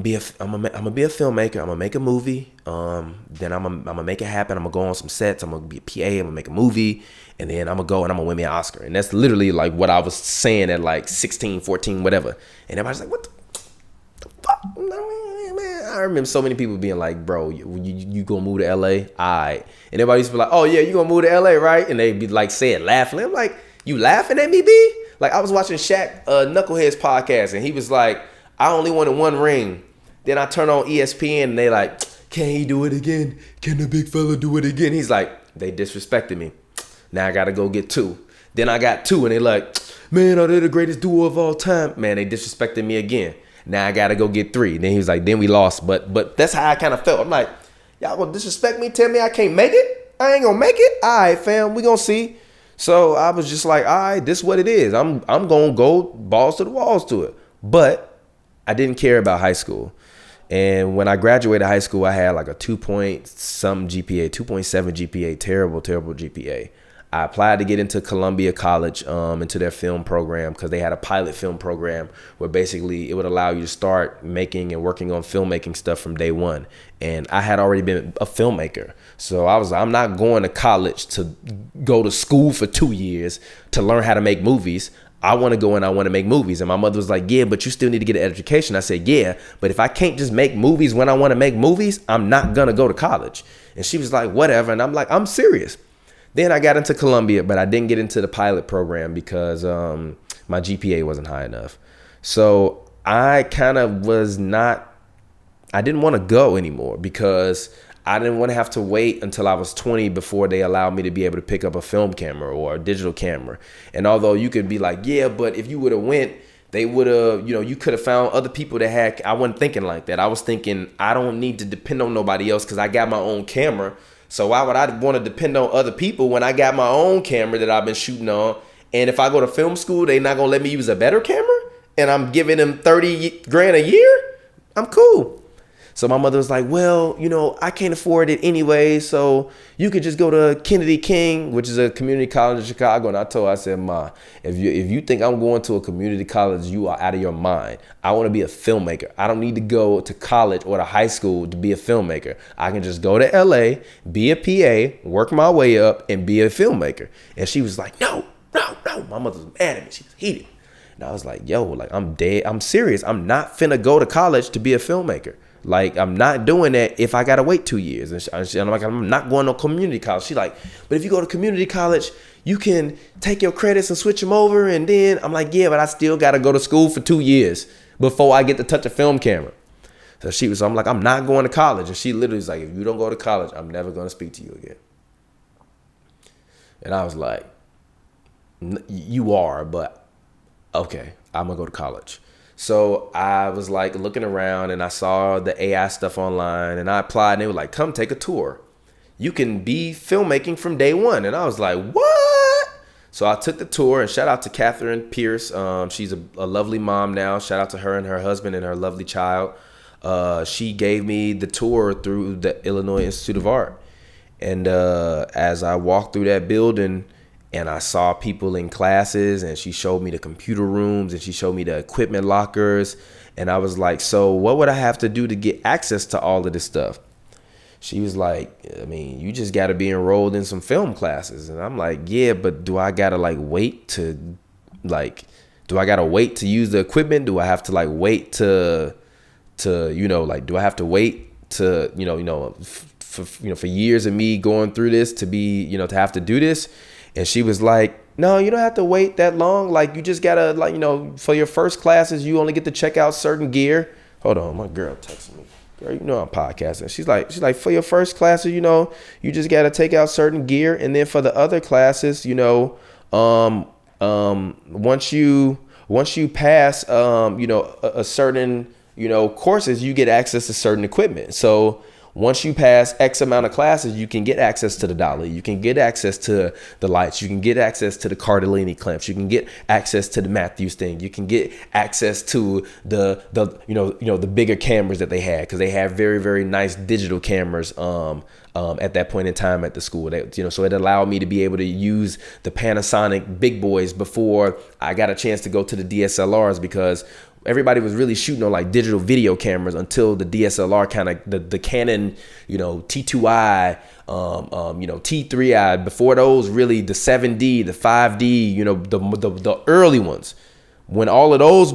be a filmmaker. I'm gonna make a movie. Then I'm gonna make it happen. I'm gonna go on some sets. I'm gonna be a PA. I'm gonna make a movie, and then I'm gonna go and I'm gonna win me an Oscar. And that's literally like what I was saying at like 16, 14, whatever. And everybody's like, "What the fuck?" Man, I remember so many people being like, "Bro, you gonna move to LA? Alright." And everybody used to be like, "Oh yeah, you gonna move to LA, right?" And they'd be like saying laughing. I'm like, you laughing at me, B? Like I was watching Shaq Knucklehead's podcast, and he was like, I only wanted 1 ring. Then I turn on ESPN, and they like, can he do it again? Can the big fella do it again? He's like, they disrespected me. Now I gotta go get 2. Then I got 2, and they like, man, are they the greatest duo of all time? Man, they disrespected me again. Now I gotta go get 3. Then he was like, then we lost. But that's how I kind of felt. I'm like, y'all gonna disrespect me? Tell me I can't make it? I ain't gonna make it? All right, fam, we gonna see. So I was just like, all right, this is what it is. I'm going to go balls to the walls to it. But I didn't care about high school. And when I graduated high school, I had like a 2.7 GPA, terrible GPA. I applied to get into Columbia College, into their film program, because they had a pilot film program where basically it would allow you to start making and working on filmmaking stuff from day one. And I had already been a filmmaker. So I'm not going to college to go to school for 2 years to learn how to make movies. I want to go and I want to make movies. And my mother was like, yeah, but you still need to get an education. I said, yeah, but if I can't just make movies when I want to make movies, I'm not going to go to college. And she was like, whatever. And I'm like, I'm serious. Then I got into Columbia, but I didn't get into the pilot program because my GPA wasn't high enough. So I kind of I didn't want to go anymore because I didn't want to have to wait until I was 20 before they allowed me to be able to pick up a film camera or a digital camera. And although you could be like, yeah, but if you would have went, they would have, you could have found other people that had, I wasn't thinking like that. I was thinking I don't need to depend on nobody else because I got my own camera. So why would I want to depend on other people when I got my own camera that I've been shooting on? And if I go to film school, they not going to let me use a better camera? And I'm giving them $30,000 a year? I'm cool. So my mother was like, well, I can't afford it anyway, so you could just go to Kennedy King, which is a community college in Chicago. And I told her, I said, Ma, if you think I'm going to a community college, you are out of your mind. I want to be a filmmaker. I don't need to go to college or to high school to be a filmmaker. I can just go to LA, be a PA, work my way up, and be a filmmaker. And she was like, no. My mother was mad at me. She was heated. And I was like, yo, like I'm dead. I'm serious. I'm not finna go to college to be a filmmaker. Like, I'm not doing that if I gotta wait 2 years. And I'm like, I'm not going to community college. She like, but if you go to community college, you can take your credits and switch them over. And then I'm like, yeah, but I still gotta go to school for 2 years before I get to touch a film camera. So I'm like, I'm not going to college. And she literally was like, if you don't go to college, I'm never gonna speak to you again. And I was like, you are, but okay, I'm gonna go to college. So I was like looking around and I saw the AI stuff online and I applied and they were like, come take a tour. You can be filmmaking from day one. And I was like, what? So I took the tour, and shout out to Catherine Pierce. She's a lovely mom now. Shout out to her and her husband and her lovely child. She gave me the tour through the Illinois Institute of Art. And as I walked through that building, and I saw people in classes, and she showed me the computer rooms, and she showed me the equipment lockers. And I was like, so what would I have to do to get access to all of this stuff? She was like, I mean, you just got to be enrolled in some film classes. And I'm like, yeah, but do I got to wait to use the equipment? Do I have to wait to do I have to wait to, for years of me going through this to be, to have to do this? And she was like, no, you don't have to wait that long. Like, you just gotta, for your first classes, you only get to check out certain gear. Hold on, my girl texted me. Girl, I'm podcasting. She's like, for your first classes, you just gotta take out certain gear. And then for the other classes, once you pass, a certain, courses, you get access to certain equipment. So once you pass X amount of classes, you can get access to the dolly. You can get access to the lights. You can get access to the Cardellini clamps. You can get access to the Matthews thing. You can get access to the bigger cameras that they had, because they have very, very nice digital cameras at that point in time at the school. So it allowed me to be able to use the Panasonic big boys before I got a chance to go to the DSLRs, because everybody was really shooting on digital video cameras until the DSLR kind of the Canon, T2i, T3i. Before those, really the 7D, the 5D, the early ones. When all of those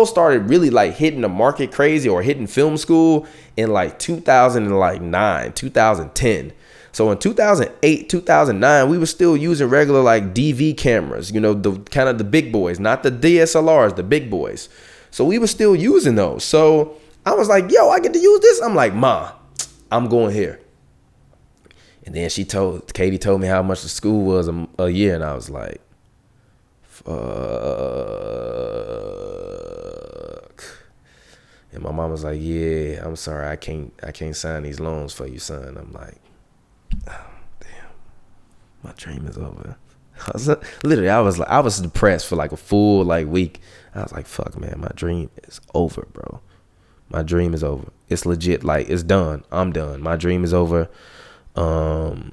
started really hitting the market crazy or hitting film school in 2009, 2010. So in 2008, 2009, we were still using regular DV cameras, the kind of the big boys, not the DSLRs, the big boys. So we were still using those. So I was like, yo, I get to use this. I'm like, Ma, I'm going here. And then Katie told me how much the school was a year. And I was like, fuck. And my mom was like, yeah, I'm sorry. I can't sign these loans for you, son. I'm like, oh, damn, my dream is over. I was depressed for a full week. I was like, fuck, man, my dream is over, bro. My dream is over. It's legit. It's done. I'm done. My dream is over. I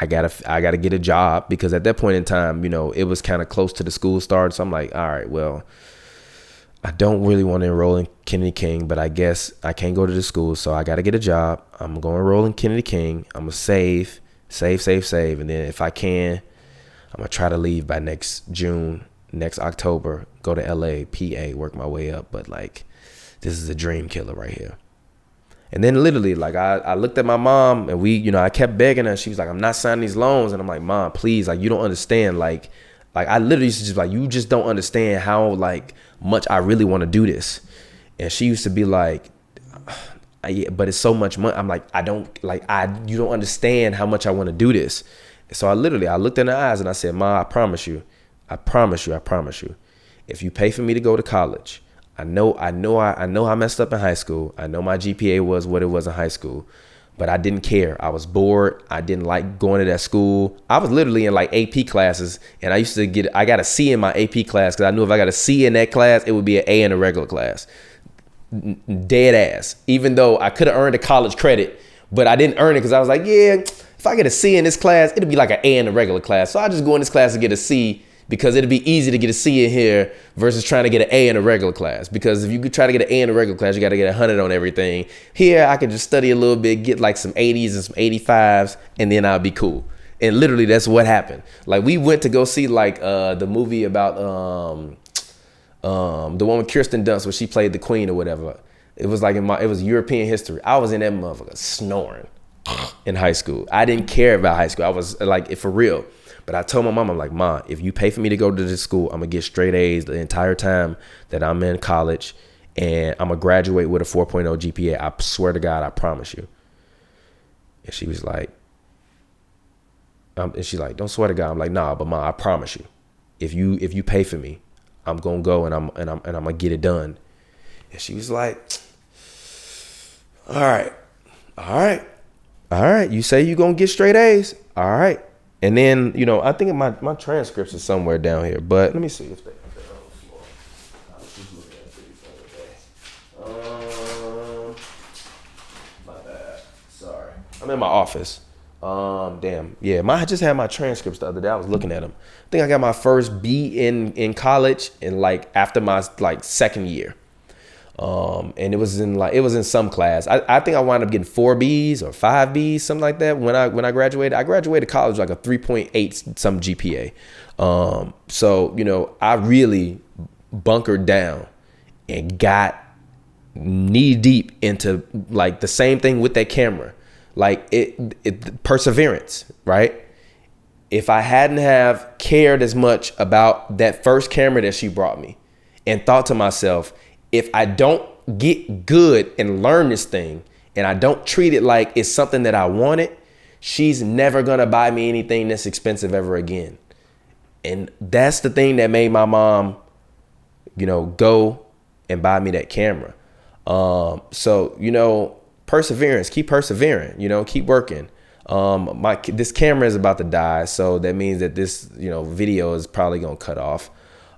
gotta get a job, because at that point in time, it was kind of close to the school start. So I'm like, all right, well, I don't really want to enroll in Kennedy King, but I guess I can't go to the school, so I got to get a job. I'm going to enroll in Kennedy King. I'm going to save. And then if I can, I'm going to try to leave by next June, next October, go to LA, PA, work my way up. But this is a dream killer right here. And then literally, I looked at my mom, and I kept begging her. She was like, I'm not signing these loans. And I'm like, Mom, please, you don't understand. I literally used to just you just don't understand how much I really want to do this. And she used to be like, but it's so much money. I'm like, you don't understand how much I want to do this. So I looked in her eyes and I said, Ma, I promise you. If you pay for me to go to college, I know I messed up in high school. I know my GPA was what it was in high school, but I didn't care. I was bored. I didn't like going to that school. I was literally in AP classes, and I got a C in my AP class, because I knew if I got a C in that class, it would be an A in a regular class. Dead ass. Even though I could have earned a college credit, but I didn't earn it, because I was like, yeah, if I get a C in this class, it'll be like an A in a regular class. So I just go in this class and get a C, because it'd be easy to get a C in here versus trying to get an A in a regular class. Because if you could try to get an A in a regular class, you got to get 100 on everything. Here, I could just study a little bit, get some 80s and some 85s, and then I'll be cool. And literally, that's what happened. We went to go see the movie about the one with Kirsten Dunst where she played the queen or whatever. It was like it was European history. I was in that motherfucker snoring in high school. I didn't care about high school. I was like, for real. But I told my mom, I'm like, Ma, if you pay for me to go to this school, I'm gonna get straight A's the entire time that I'm in college, and I'm gonna graduate with a 4.0 GPA. I swear to God, I promise you. And she was like, don't swear to God. I'm like, nah, but Ma, I promise you, if you pay for me, I'm gonna go and I'm gonna get it done. And she was like, all right. You say you gonna get straight A's. All right. And then, I think my transcripts are somewhere down here, but let me see if they're on the floor. I was just looking at these the other day. My bad. Sorry. I'm in my office. Damn. Yeah, I just had my transcripts the other day. I was looking at them. I think I got my first B in college and after my second year. And it was in some class. I think I wound up getting 4 B's or 5 B's, something like that. When I graduated, I graduated college like a 3.8 some GPA. So, I really bunkered down and got knee deep into the same thing with that camera, perseverance, right? If I hadn't have cared as much about that first camera that she brought me and thought to myself, if I don't get good and learn this thing and I don't treat it like it's something that I wanted, she's never going to buy me anything that's expensive ever again. And that's the thing that made my mom, go and buy me that camera. So, perseverance, keep persevering, keep working. This camera is about to die. So that means that this, video is probably going to cut off.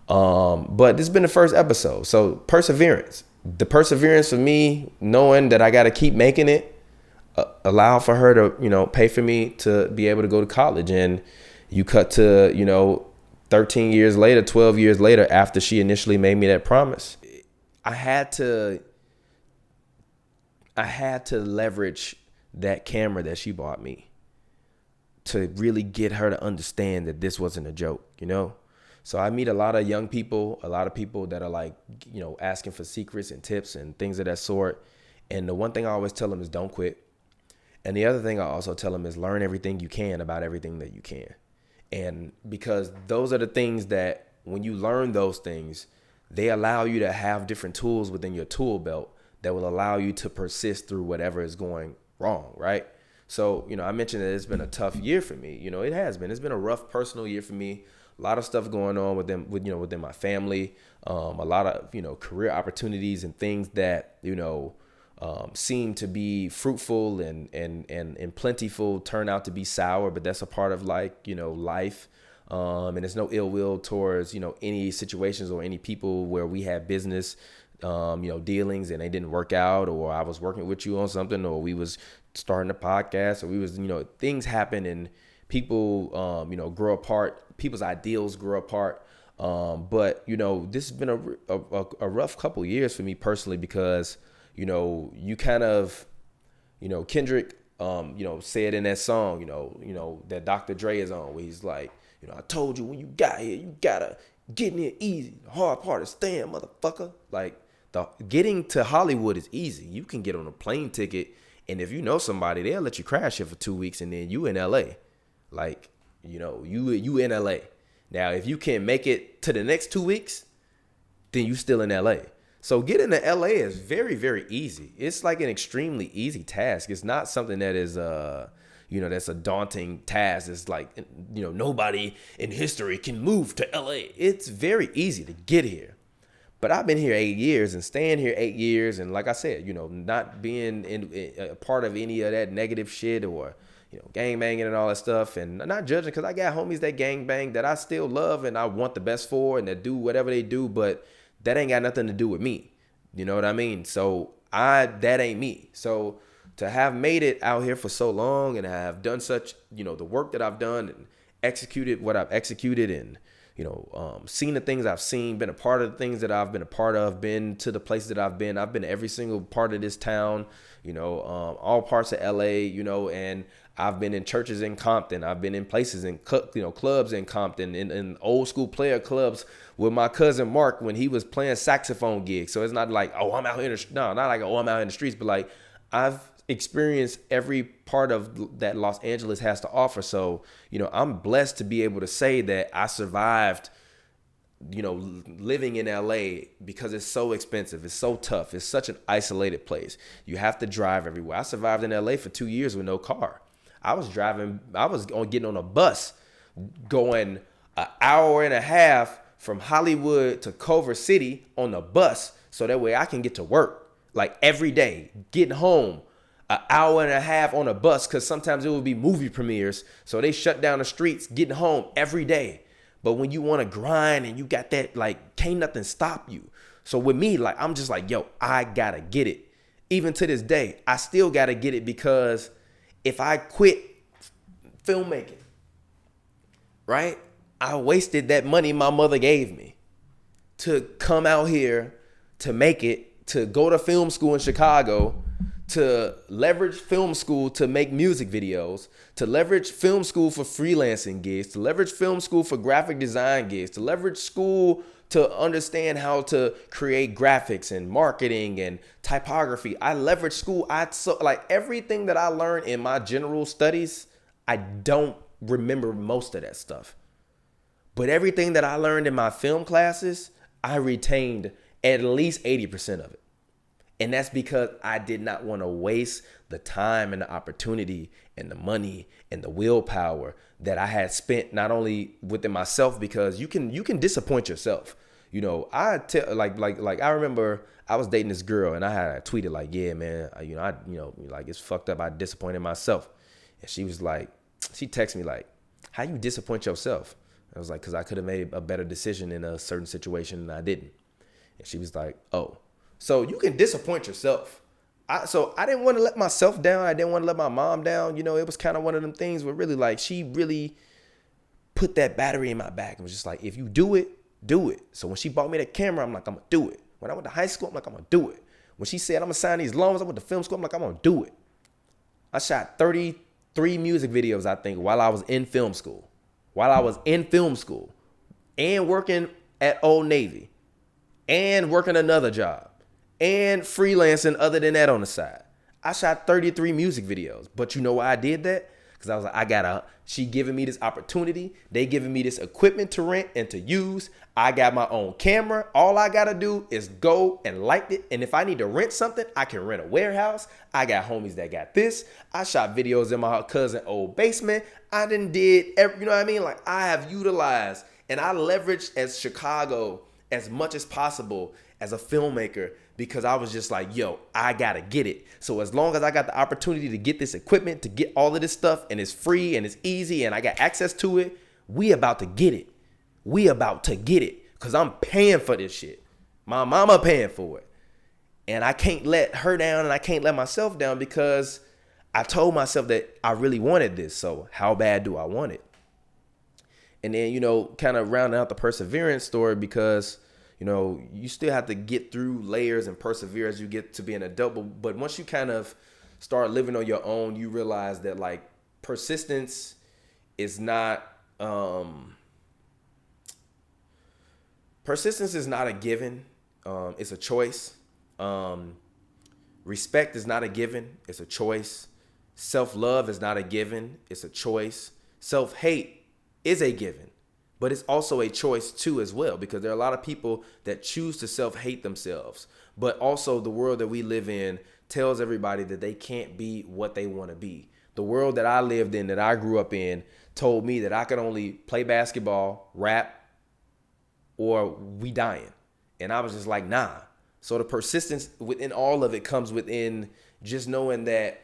But this has been the first episode. So perseverance, the perseverance for me, knowing that I got to keep making it, allow for her to, pay for me to be able to go to college. And you cut to, 13 years later, 12 years later, after she initially made me that promise, I had to leverage that camera that she bought me to really get her to understand that this wasn't a joke, So I meet a lot of young people, a lot of people that are asking for secrets and tips and things of that sort. And the one thing I always tell them is don't quit. And the other thing I also tell them is learn everything you can about everything that you can. And because those are the things that when you learn those things, they allow you to have different tools within your tool belt that will allow you to persist through whatever is going wrong, right? So, I mentioned that it's been a tough year for me. It has been. It's been a rough personal year for me. A lot of stuff going on within my family. A lot of, career opportunities and things that, seem to be fruitful and plentiful turn out to be sour, but that's a part of life. And there's no ill will towards, any situations or any people where we had business, dealings and they didn't work out, or I was working with you on something, or we was starting a podcast, or we was, things happen and people, grow apart. People's ideals grow apart. But, this has been a rough couple years for me personally because, you kind of, Kendrick, said in that song, that Dr. Dre is on, where he's like, I told you when you got here, you gotta get in here easy. The hard part is staying, motherfucker. Getting to Hollywood is easy. You can get on a plane ticket, and if you know somebody, they'll let you crash here for 2 weeks, and then you in LA. You in LA. Now, if you can make it to the next 2 weeks, then you still in LA. So getting to LA is very, very easy. It's like an extremely easy task. It's not something that is, that's a daunting task. It's like, nobody in history can move to LA. It's very easy to get here. But I've been here 8 years and staying here 8 years. And like I said, not being a part of any of that negative shit or, gang banging and all that stuff. And I'm not judging because I got homies that gang bang that I still love and I want the best for and that do whatever they do. But that ain't got nothing to do with me. You know what I mean? So that ain't me. So to have made it out here for so long and have done such, the work that I've done and executed what I've executed and seen the things I've seen, been a part of the things that I've been a part of, been to the places that I've been. I've been to every single part of this town, all parts of LA, and I've been in churches in Compton. I've been in places in, clubs in Compton, in old school player clubs with my cousin Mark when he was playing saxophone gigs. So it's not like, oh, I'm out here not like, oh, I'm out in the streets, but like I've experienced every part of that Los Angeles has to offer. So, I'm blessed to be able to say that I survived, living in LA because it's so expensive. It's so tough. It's such an isolated place. You have to drive everywhere. I survived in LA for 2 years with no car. I was getting on a bus going an hour and a half from Hollywood to Culver City on the bus. So that way I can get to work like every day, getting home an hour and a half on a bus. Cause sometimes it would be movie premieres. So they shut down the streets, getting home every day. But when you want to grind and you got that, like, can't nothing stop you. So with me, like, I'm just like, yo, I gotta get it. Even to this day, I still gotta get it because if I quit filmmaking, right, I wasted that money my mother gave me to come out here, to make it, to go to film school in Chicago, to leverage film school to make music videos, to leverage film school for freelancing gigs, to leverage film school for graphic design gigs, to leverage school to understand how to create graphics and marketing and typography. I leverage school. Like everything that I learned in my general studies, I don't remember most of that stuff. But everything that I learned in my film classes, I retained at least 80% of it. And that's because I did not want to waste the time and the opportunity and the money and the willpower that I had spent not only within myself, because you can disappoint yourself. I remember I was dating this girl and I tweeted like, yeah, man, like it's fucked up. I disappointed myself. And she was like, she texted me like, how you disappoint yourself? I was like, cause I could have made a better decision in a certain situation and I didn't. And she was like, oh. So you can disappoint yourself. So I didn't want to let myself down. I didn't want to let my mom down. It was kind of one of them things where really like she really put that battery in my back and was just like, if you do it, do it. So when she bought me that camera, I'm like, I'm going to do it. When I went to high school, I'm like, I'm going to do it. When she said I'm going to sign these loans, I went to film school, I'm like, I'm going to do it. I shot 33 music videos, I think, while I was in film school. And working at Old Navy and working another job. And freelancing other than that on the side. I shot 33 music videos. But you know why I did that? Because I was like, she giving me this opportunity. They giving me this equipment to rent and to use. I got my own camera. All I got to do is go and light it. And if I need to rent something, I can rent a warehouse. I got homies that got this. I shot videos in my cousin's old basement. I done did, you know what I mean? Like I have utilized and I leveraged as Chicago as much as possible as a filmmaker, because I was just like, yo, I gotta get it. So as long as I got the opportunity to get this equipment, to get all of this stuff, and it's free and it's easy and I got access to it, we about to get it. Because I'm paying for this shit. My mama paying for it. And I can't let her down and I can't let myself down because I told myself that I really wanted this. So how bad do I want it? And then, kind of rounding out the perseverance story, because you still have to get through layers and persevere as you get to be an adult. But once you kind of start living on your own, you realize that like persistence is not a given. It's a choice. Respect is not a given. It's a choice. Self-love is not a given. It's a choice. Self-hate is a given. But it's also a choice too as well, because there are a lot of people that choose to self-hate themselves. But also the world that we live in tells everybody that they can't be what they want to be. The world that I lived in, that I grew up in, told me that I could only play basketball, rap, or we dying. And I was just like, nah. So the persistence within all of it comes within just knowing that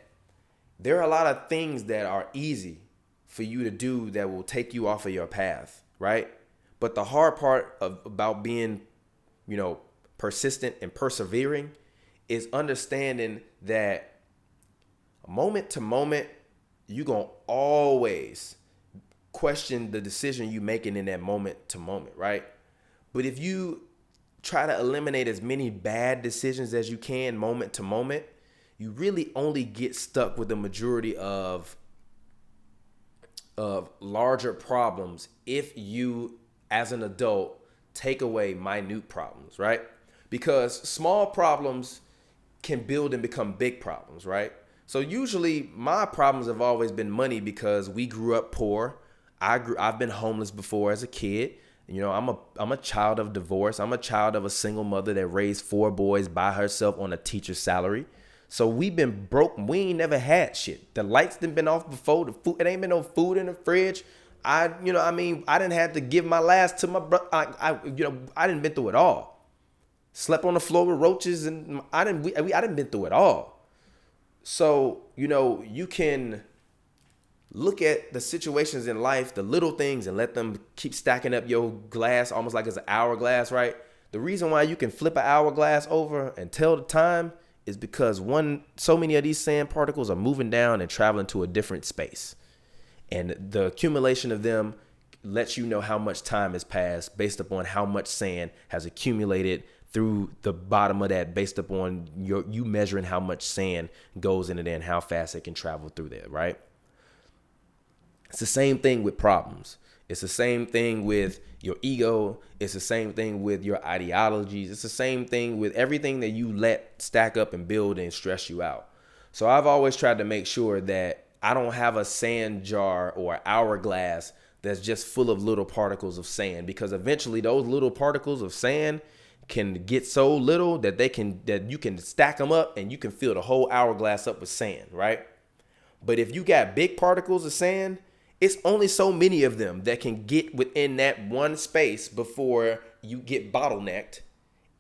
there are a lot of things that are easy for you to do that will take you off of your path. Right? But the hard part about being, persistent and persevering is understanding that moment to moment, you're going to always question the decision you making in that moment to moment, right? But if you try to eliminate as many bad decisions as you can moment to moment, you really only get stuck with the majority of larger problems if you, as an adult, take away minute problems, right? Because small problems can build and become big problems, right? So usually my problems have always been money because we grew up poor. I've been homeless before as a kid. You know, I'm a child of divorce. I'm a child of a single mother that raised 4 boys by herself on a teacher's salary. So we been broke. We ain't never had shit. The lights done been off before. The food, it ain't been no food in the fridge. I didn't have to give my last to my brother. I didn't been through it all. Slept on the floor with roaches, and I didn't been through it all. So, you can look at the situations in life, the little things, and let them keep stacking up your glass almost like it's an hourglass, right? The reason why you can flip an hourglass over and tell the time is because so many of these sand particles are moving down and traveling to a different space. And the accumulation of them lets you know how much time has passed based upon how much sand has accumulated through the bottom of that, based upon you measuring how much sand goes into there and how fast it can travel through there, right? It's the same thing with problems. It's the same thing with your ego. It's the same thing with your ideologies. It's the same thing with everything that you let stack up and build and stress you out. So I've always tried to make sure that I don't have a sand jar or hourglass that's just full of little particles of sand, because eventually those little particles of sand can get so little that you can stack them up and you can fill the whole hourglass up with sand, right? But if you got big particles of sand, it's only so many of them that can get within that one space before you get bottlenecked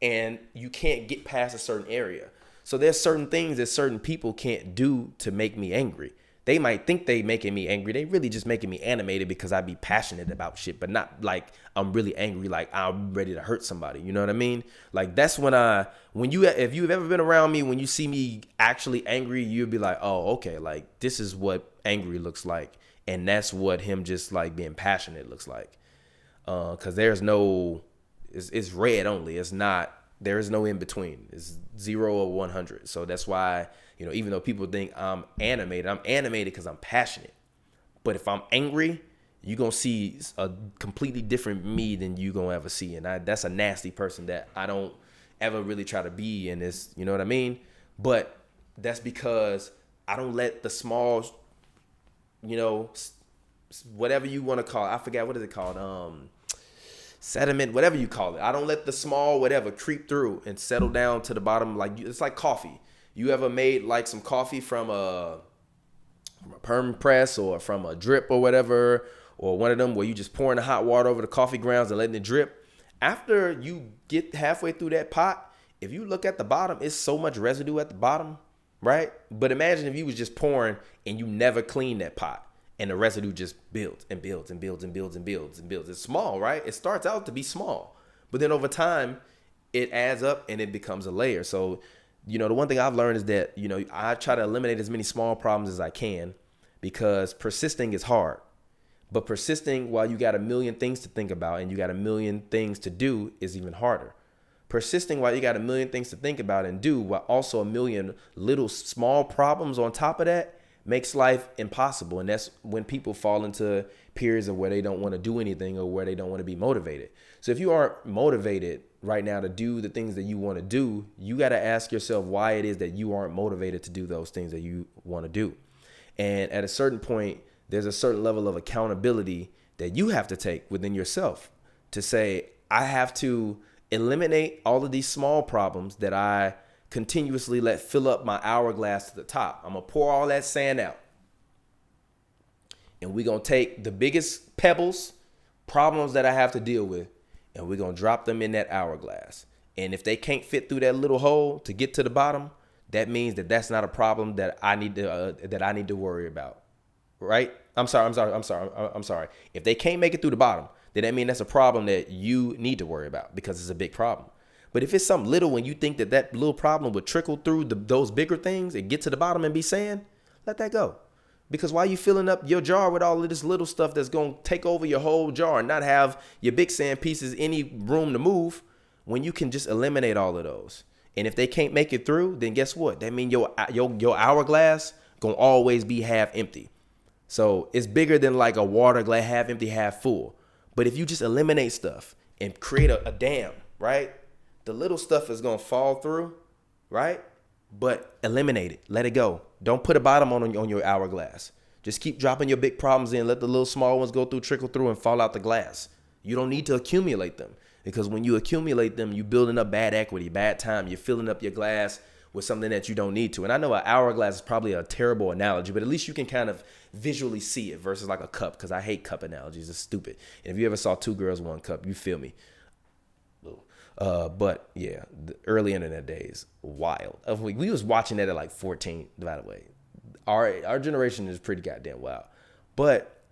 and you can't get past a certain area. So there's certain things that certain people can't do to make me angry. They might think they making me angry. They really just making me animated because I be passionate about shit, but not like I'm really angry, like I'm ready to hurt somebody. You know what I mean? Like that's if you've ever been around me, when you see me actually angry, you'll be like, oh, okay, like this is what angry looks like. And that's what him just like being passionate looks like. Cause there's it's red only. There is no in between. It's 0 or 100. So that's why, even though people think I'm animated because I'm passionate. But if I'm angry, you're going to see a completely different me than you going to ever see. And that's a nasty person that I don't ever really try to be in this, you know what I mean? But that's because I don't let the small, whatever you want to call it. I forgot, what is it called? Sediment, whatever you call it. I don't let the small whatever creep through and settle down to the bottom. Like it's like coffee. You ever made like some coffee from a perm press or from a drip or whatever, or one of them where you just pouring the hot water over the coffee grounds and letting it drip? After you get halfway through that pot, if you look at the bottom, it's so much residue at the bottom, right? But imagine if you was just pouring and you never clean that pot. And the residue just builds and builds and builds and builds and builds and builds. It's small, right? It starts out to be small, but then over time, it adds up and it becomes a layer. So, the one thing I've learned is that, I try to eliminate as many small problems as I can, because persisting is hard. But persisting while you got a million things to think about and you got a million things to do is even harder. Persisting while you got a million things to think about and do, while also a million little small problems on top of that, makes life impossible. And that's when people fall into periods of where they don't want to do anything or where they don't want to be motivated. So if you aren't motivated right now to do the things that you want to do, you got to ask yourself why it is that you aren't motivated to do those things that you want to do. And at a certain point, there's a certain level of accountability that you have to take within yourself to say, I have to eliminate all of these small problems that I continuously let fill up my hourglass to the top. I'm going to pour all that sand out. And we're going to take the biggest pebbles, problems that I have to deal with, and we're going to drop them in that hourglass. And if they can't fit through that little hole to get to the bottom, that means that that's not a problem that I need to worry about. Right? I'm sorry. If they can't make it through the bottom, then that means that's a problem that you need to worry about, because it's a big problem. But if it's something little and you think that little problem would trickle through those bigger things and get to the bottom and be sand, let that go. Because why you filling up your jar with all of this little stuff that's going to take over your whole jar and not have your big sand pieces any room to move when you can just eliminate all of those? And if they can't make it through, then guess what? That means your hourglass going to always be half empty. So it's bigger than like a water glass, half empty, half full. But if you just eliminate stuff and create a dam, right? The little stuff is going to fall through, right? But eliminate it. Let it go. Don't put a bottom on your hourglass. Just keep dropping your big problems in. Let the little small ones go through, trickle through, and fall out the glass. You don't need to accumulate them, because when you accumulate them, you're building up bad equity, bad time. You're filling up your glass with something that you don't need to. And I know an hourglass is probably a terrible analogy, but at least you can kind of visually see it versus like a cup, because I hate cup analogies. It's stupid. And if you ever saw Two Girls, One Cup, you feel me. But yeah, the early internet days, wild. We was watching that at like 14, by the way. Our generation is pretty goddamn wild. But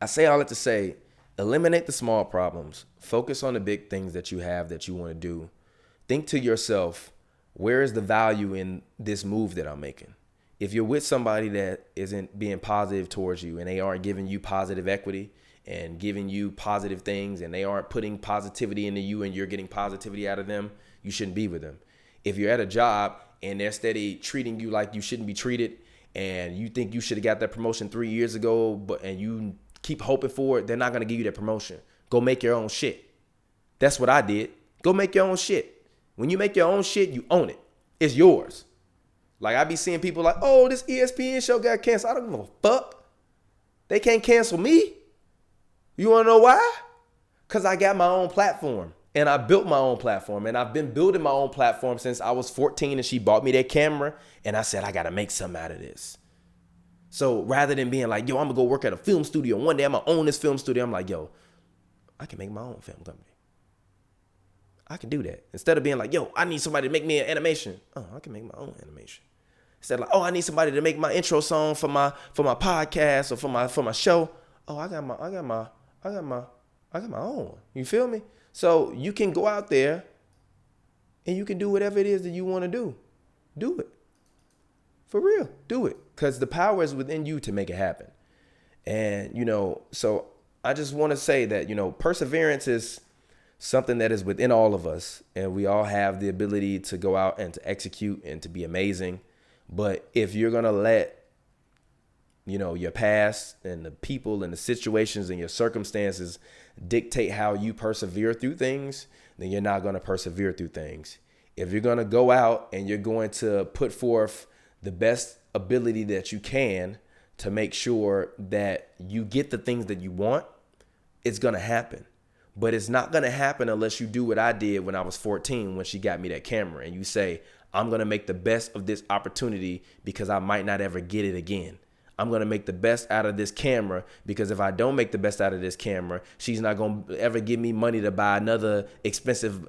I say all that to say, eliminate the small problems. Focus on the big things that you have that you want to do. Think to yourself, where is the value in this move that I'm making? If you're with somebody that isn't being positive towards you and they aren't giving you positive equity and giving you positive things, and they aren't putting positivity into you and you're getting positivity out of them, you shouldn't be with them. If you're at a job and they're steady treating you like you shouldn't be treated, and you think you should have got that promotion 3 years ago, and you keep hoping for it, they're not going to give you that promotion. Go make your own shit. That's what I did. Go make your own shit. When you make your own shit, you own it. It's yours. Like, I be seeing people like, oh, this ESPN show got canceled. I don't give a fuck. They can't cancel me. You want to know why? Because I got my own platform, and I built my own platform, and I've been building my own platform since I was 14, and she bought me that camera, and I said, I got to make something out of this. So rather than being like, yo, I'm going to go work at a film studio, one day I'm going to own this film studio, I'm like, yo, I can make my own film company. I can do that. Instead of being like, yo, I need somebody to make me an animation. Oh, I can make my own animation. Instead of like, oh, I need somebody to make my intro song for my podcast or for my show. Oh, I got my own. You feel me? So you can go out there and you can do whatever it is that you want to do. Do it. For real. Do it. Because the power is within you to make it happen. And, so I just want to say that, perseverance is something that is within all of us. And we all have the ability to go out and to execute and to be amazing. But if you're going to let your past and the people and the situations and your circumstances dictate how you persevere through things, then you're not going to persevere through things. If you're going to go out and you're going to put forth the best ability that you can to make sure that you get the things that you want, it's going to happen. But it's not going to happen unless you do what I did when I was 14, when she got me that camera, and you say, I'm going to make the best of this opportunity because I might not ever get it again. I'm going to make the best out of this camera because if I don't make the best out of this camera, she's not going to ever give me money to buy another expensive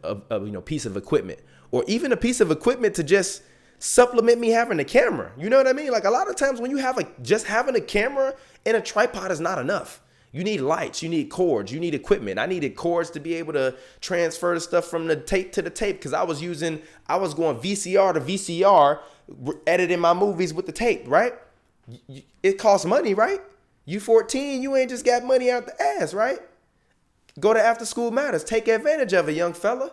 piece of equipment, or even a piece of equipment to just supplement me having a camera. You know what I mean? Like, a lot of times when you have just having a camera and a tripod is not enough. You need lights, you need cords, you need equipment. I needed cords to be able to transfer the stuff from the tape to the tape, because I was going VCR to VCR, editing my movies with the tape, right? It costs money, right? You 14, you ain't just got money out the ass, right? Go to After School Matters. Take advantage of it, young fella.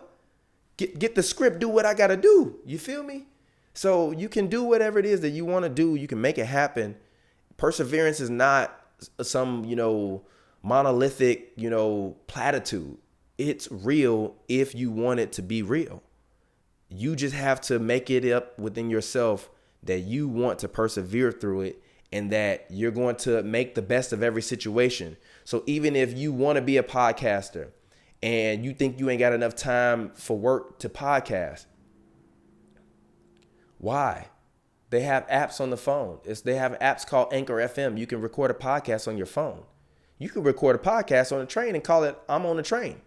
Get the script, do what I got to do. You feel me? So you can do whatever it is that you want to do. You can make it happen. Perseverance is not some, monolithic, platitude. It's real if you want it to be real. You just have to make it up within yourself that you want to persevere through it, and that you're going to make the best of every situation. So even if you want to be a podcaster and you think you ain't got enough time for work to podcast, why? They have apps on the phone. They have apps called Anchor FM. You can record a podcast on your phone. You can record a podcast on a train and call it I'm on a train,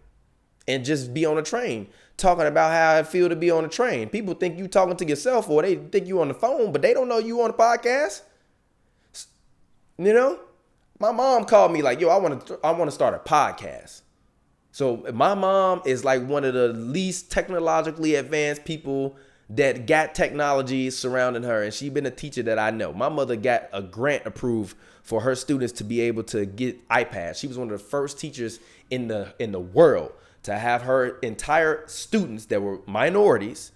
and just be on a train talking about how I feel to be on a train. People think you talking to yourself, or they think you on the phone, but they don't know you on a podcast. My mom called me like, yo, I want to start a podcast. So my mom is like one of the least technologically advanced people that got technology surrounding her, and she been a teacher that I know. My mother got a grant approved for her students to be able to get iPads. She was one of the first teachers in the world to have her entire students that were minorities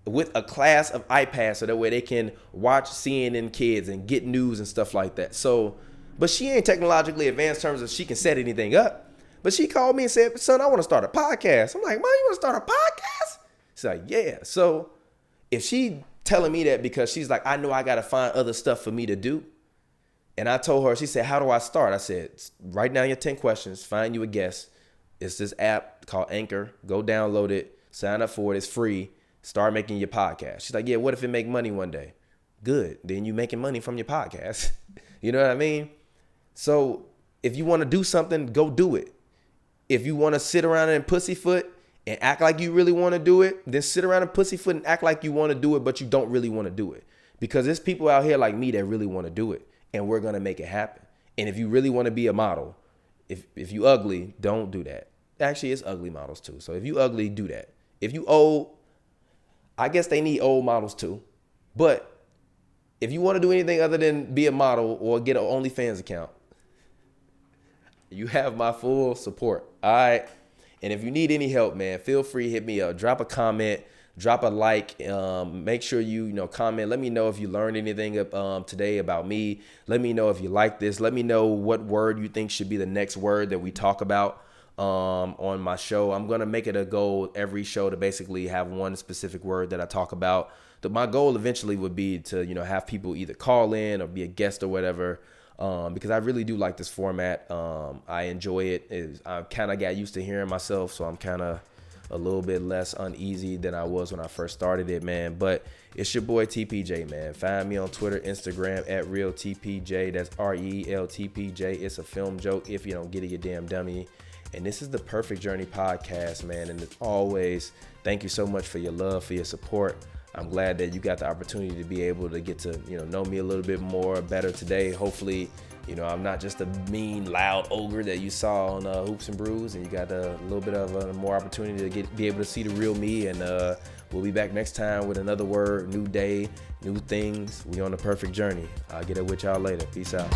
with a class of iPads, so that way they can watch CNN Kids and get news and stuff like that. So, but she ain't technologically advanced in terms of she can set anything up. But she called me and said, son, I want to start a podcast. I'm like, Mom, you want to start a podcast? She's like, yeah. So if she telling me that because she's like, I know I got to find other stuff for me to do. And I told her, she said, how do I start? I said, write down your 10 questions, find you a guest. It's this app called Anchor. Go download it, sign up for it. It's free. Start making your podcast. She's like, yeah, what if it make money one day? Good. Then you making money from your podcast. You know what I mean? So if you want to do something, go do it. If you want to sit around and pussyfoot and act like you really want to do it, then sit around and pussyfoot and act like you want to do it, but you don't really want to do it. Because there's people out here like me that really want to do it, and we're going to make it happen. And if you really want to be a model, if you ugly, don't do that. Actually, it's ugly models too. So if you ugly, do that. If you old, I guess they need old models too. But if you want to do anything other than be a model or get an OnlyFans account, you have my full support. All right. And if you need any help, man, feel free, hit me up. Drop a comment, drop a like. Make sure you comment. Let me know if you learned anything today about me. Let me know if you like this. Let me know what word you think should be the next word that we talk about on my show. I'm going to make it a goal every show to basically have one specific word that I talk about. My goal eventually would be to, have people either call in or be a guest or whatever. Because I really do like this format. I enjoy it. I kind of got used to hearing myself, so I'm kind of a little bit less uneasy than I was when I first started it, man. But it's your boy TPJ, man. Find me on Twitter, Instagram at RealTPJ. That's RealTPJ. It's a film joke. If you don't get it, you damn dummy. And this is the Perfect Journey podcast, man. And as always, thank you so much for your love, for your support. I'm glad that you got the opportunity to be able to get to, know me a little bit more better today. Hopefully, I'm not just a mean, loud ogre that you saw on Hoops and Brews, and you got a little bit of a more opportunity to be able to see the real me. And we'll be back next time with another word, new day, new things. We on the Perfect Journey. I'll get it with y'all later. Peace out.